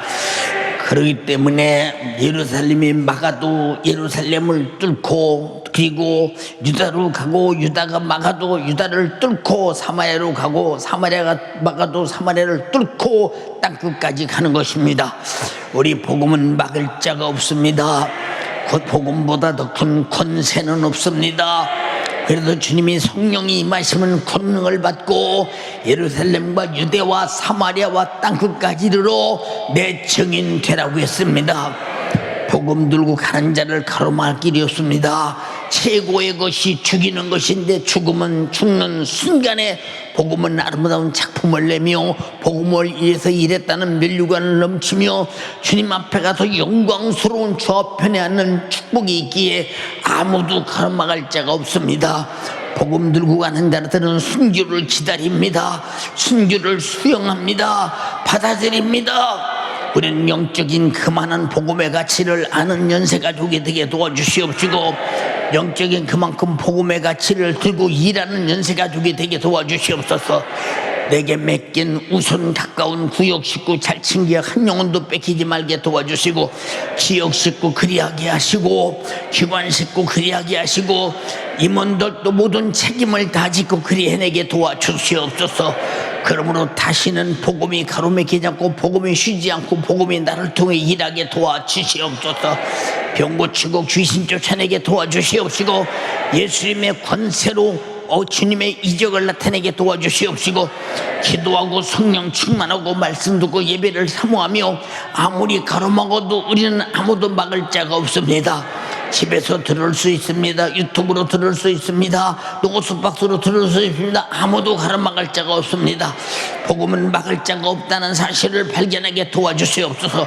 [SPEAKER 1] 그렇기 때문에 예루살렘이 막아도 예루살렘을 뚫고, 그리고 유다로 가고 유다가 막아도 유다를 뚫고, 사마리아로 가고 사마리아가 막아도 사마리아를 뚫고 땅끝까지 가는 것입니다. 우리 복음은 막을 자가 없습니다. 그 복음보다 더 큰 권세는 없습니다. 그래도 주님이 성령이 임하시면 권능을 받고 예루살렘과 유대와 사마리아와 땅끝까지 이르러 내 증인 되라고 했습니다. 복음 들고 가는 자를 가로막을 길이 없습니다. 최고의 것이 죽이는 것인데 죽음은 죽는 순간에 복음은 아름다운 작품을 내며 복음을 위해서 일했다는 면류관을 넘치며 주님 앞에 가서 영광스러운 주 앞편에 앉는 축복이 있기에 아무도 가로막을 자가 없습니다. 복음 들고 가는 자들은 순교를 기다립니다. 순교를 수용합니다. 받아들입니다. 우리는 영적인 그만한 복음의 가치를 아는 연세가족이 되게 도와주시옵시고 영적인 그만큼 복음의 가치를 들고 일하는 연세가족이 되게 도와주시옵소서. 내게 맡긴 우선 가까운 구역 식구 잘 챙겨 한 영혼도 뺏기지 말게 도와주시고 지역 식구 그리하게 하시고 기관 식구 그리하게 하시고 임원들도 모든 책임을 다 짓고 그리 해내게 도와주시옵소서. 그러므로 다시는 복음이 가로막히지 않고 복음이 쉬지 않고 복음이 나를 통해 일하게 도와주시옵소서. 병 고치고 귀신 쫓아내게 도와주시옵시고 예수님의 권세로 주님의 이적을 나타내게 도와주시옵시고 기도하고 성령 충만하고 말씀 듣고 예배를 사모하며 아무리 가로막아도 우리는 아무도 막을 자가 없습니다. 집에서 들을 수 있습니다. 유튜브로 들을 수 있습니다. 노트박스로 들을 수 있습니다. 아무도 가로막을 자가 없습니다. 복음은 막을 자가 없다는 사실을 발견하게 도와주시옵소서.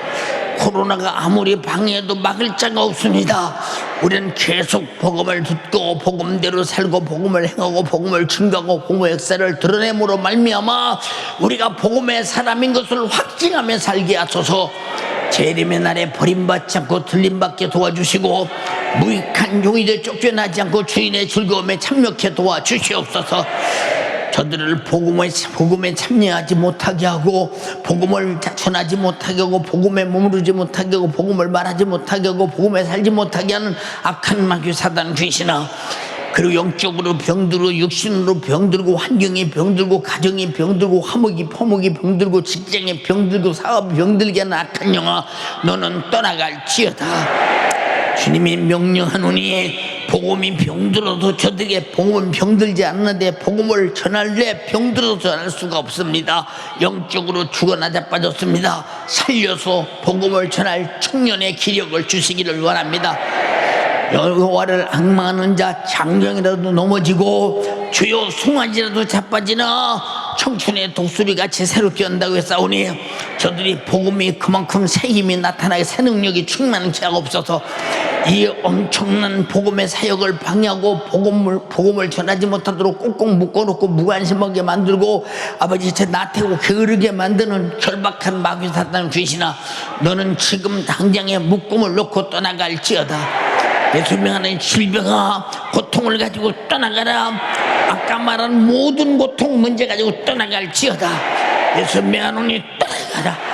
[SPEAKER 1] 코로나가 아무리 방해해도 막을 자가 없습니다. 우리는 계속 복음을 듣고 복음대로 살고 복음을 행하고 복음을 증거하고 복음의 역사를 드러냄으로 말미암아 우리가 복음의 사람인 것을 확증하며 살게 하소서. 재림의 날에 버림받지 않고 들림받게 도와주시고 무익한 종이되 쫓겨나지 않고 주인의 즐거움에 참여케 도와주시옵소서. 저들을 복음에 참여하지 못하게 하고 복음을 전하지 못하게 하고 복음에 머무르지 못하게 하고 복음을 말하지 못하게 하고 복음에 살지 못하게 하는 악한 마귀 사단 귀신아, 그리고 영적으로 병들고 육신으로 병들고 환경이 병들고 가정이 병들고 화목이 퍼목이 병들고 직장에 병들고 사업이 병들게 하는 악한 영아, 너는 떠나갈지어다. 주님이 명령하노니 복음이 병들어도 저들에게 복음은 병들지 않는데 복음을 전할래 병들어도 전할 수가 없습니다. 영적으로 죽어나자 빠졌습니다. 살려서 복음을 전할 청년의 기력을 주시기를 원합니다. 여호와를 앙망하는 자 장정이라도 넘어지고 주요 송아지라도 자빠지나 청춘의 독수리같이 새롭게 한다고 했사오니 저들이 복음이 그만큼 새 힘이 나타나게 새 능력이 충만치 없어서 이 엄청난 복음의 사역을 방해하고 복음을 전하지 못하도록 꽁꽁 묶어놓고 무관심하게 만들고 아버지 제 나태고 게으르게 만드는 절박한 마귀 사단 귀신아, 너는 지금 당장에 묶음을 놓고 떠나갈지어다. 예수 명하는 질병아 고통을 가지고 떠나가라. 아까 말한 모든 고통 문제 가지고 떠나갈지어다. 예수 명하노니 떠나가라.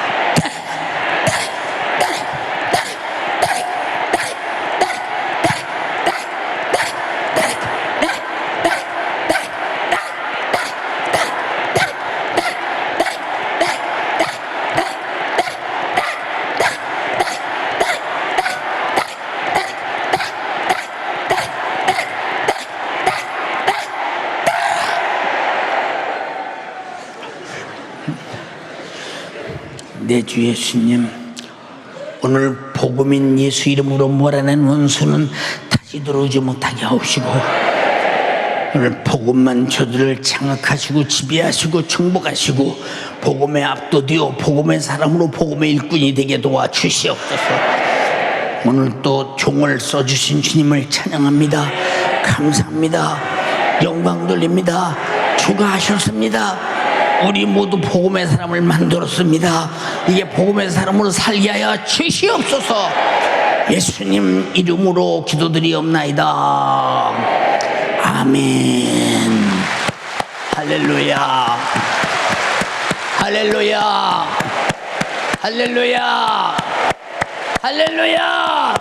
[SPEAKER 1] 내 주 예수님, 오늘 복음인 예수 이름으로 몰아낸 원수는 다시 들어오지 못하게 하옵시고 오늘 복음만 저들을 장악하시고 지배하시고 정복하시고 복음에 압도되어 복음의 사람으로 복음의 일꾼이 되게 도와주시옵소서. 오늘 또 종을 써주신 주님을 찬양합니다. 감사합니다. 영광 돌립니다. 주가 하셨습니다. 우리 모두 복음의 사람을 만들었습니다. 이게 복음의 사람으로 살게 하여 주시옵소서. 예수님 이름으로 기도드리옵나이다. 아멘. 할렐루야. 할렐루야. 할렐루야. 할렐루야.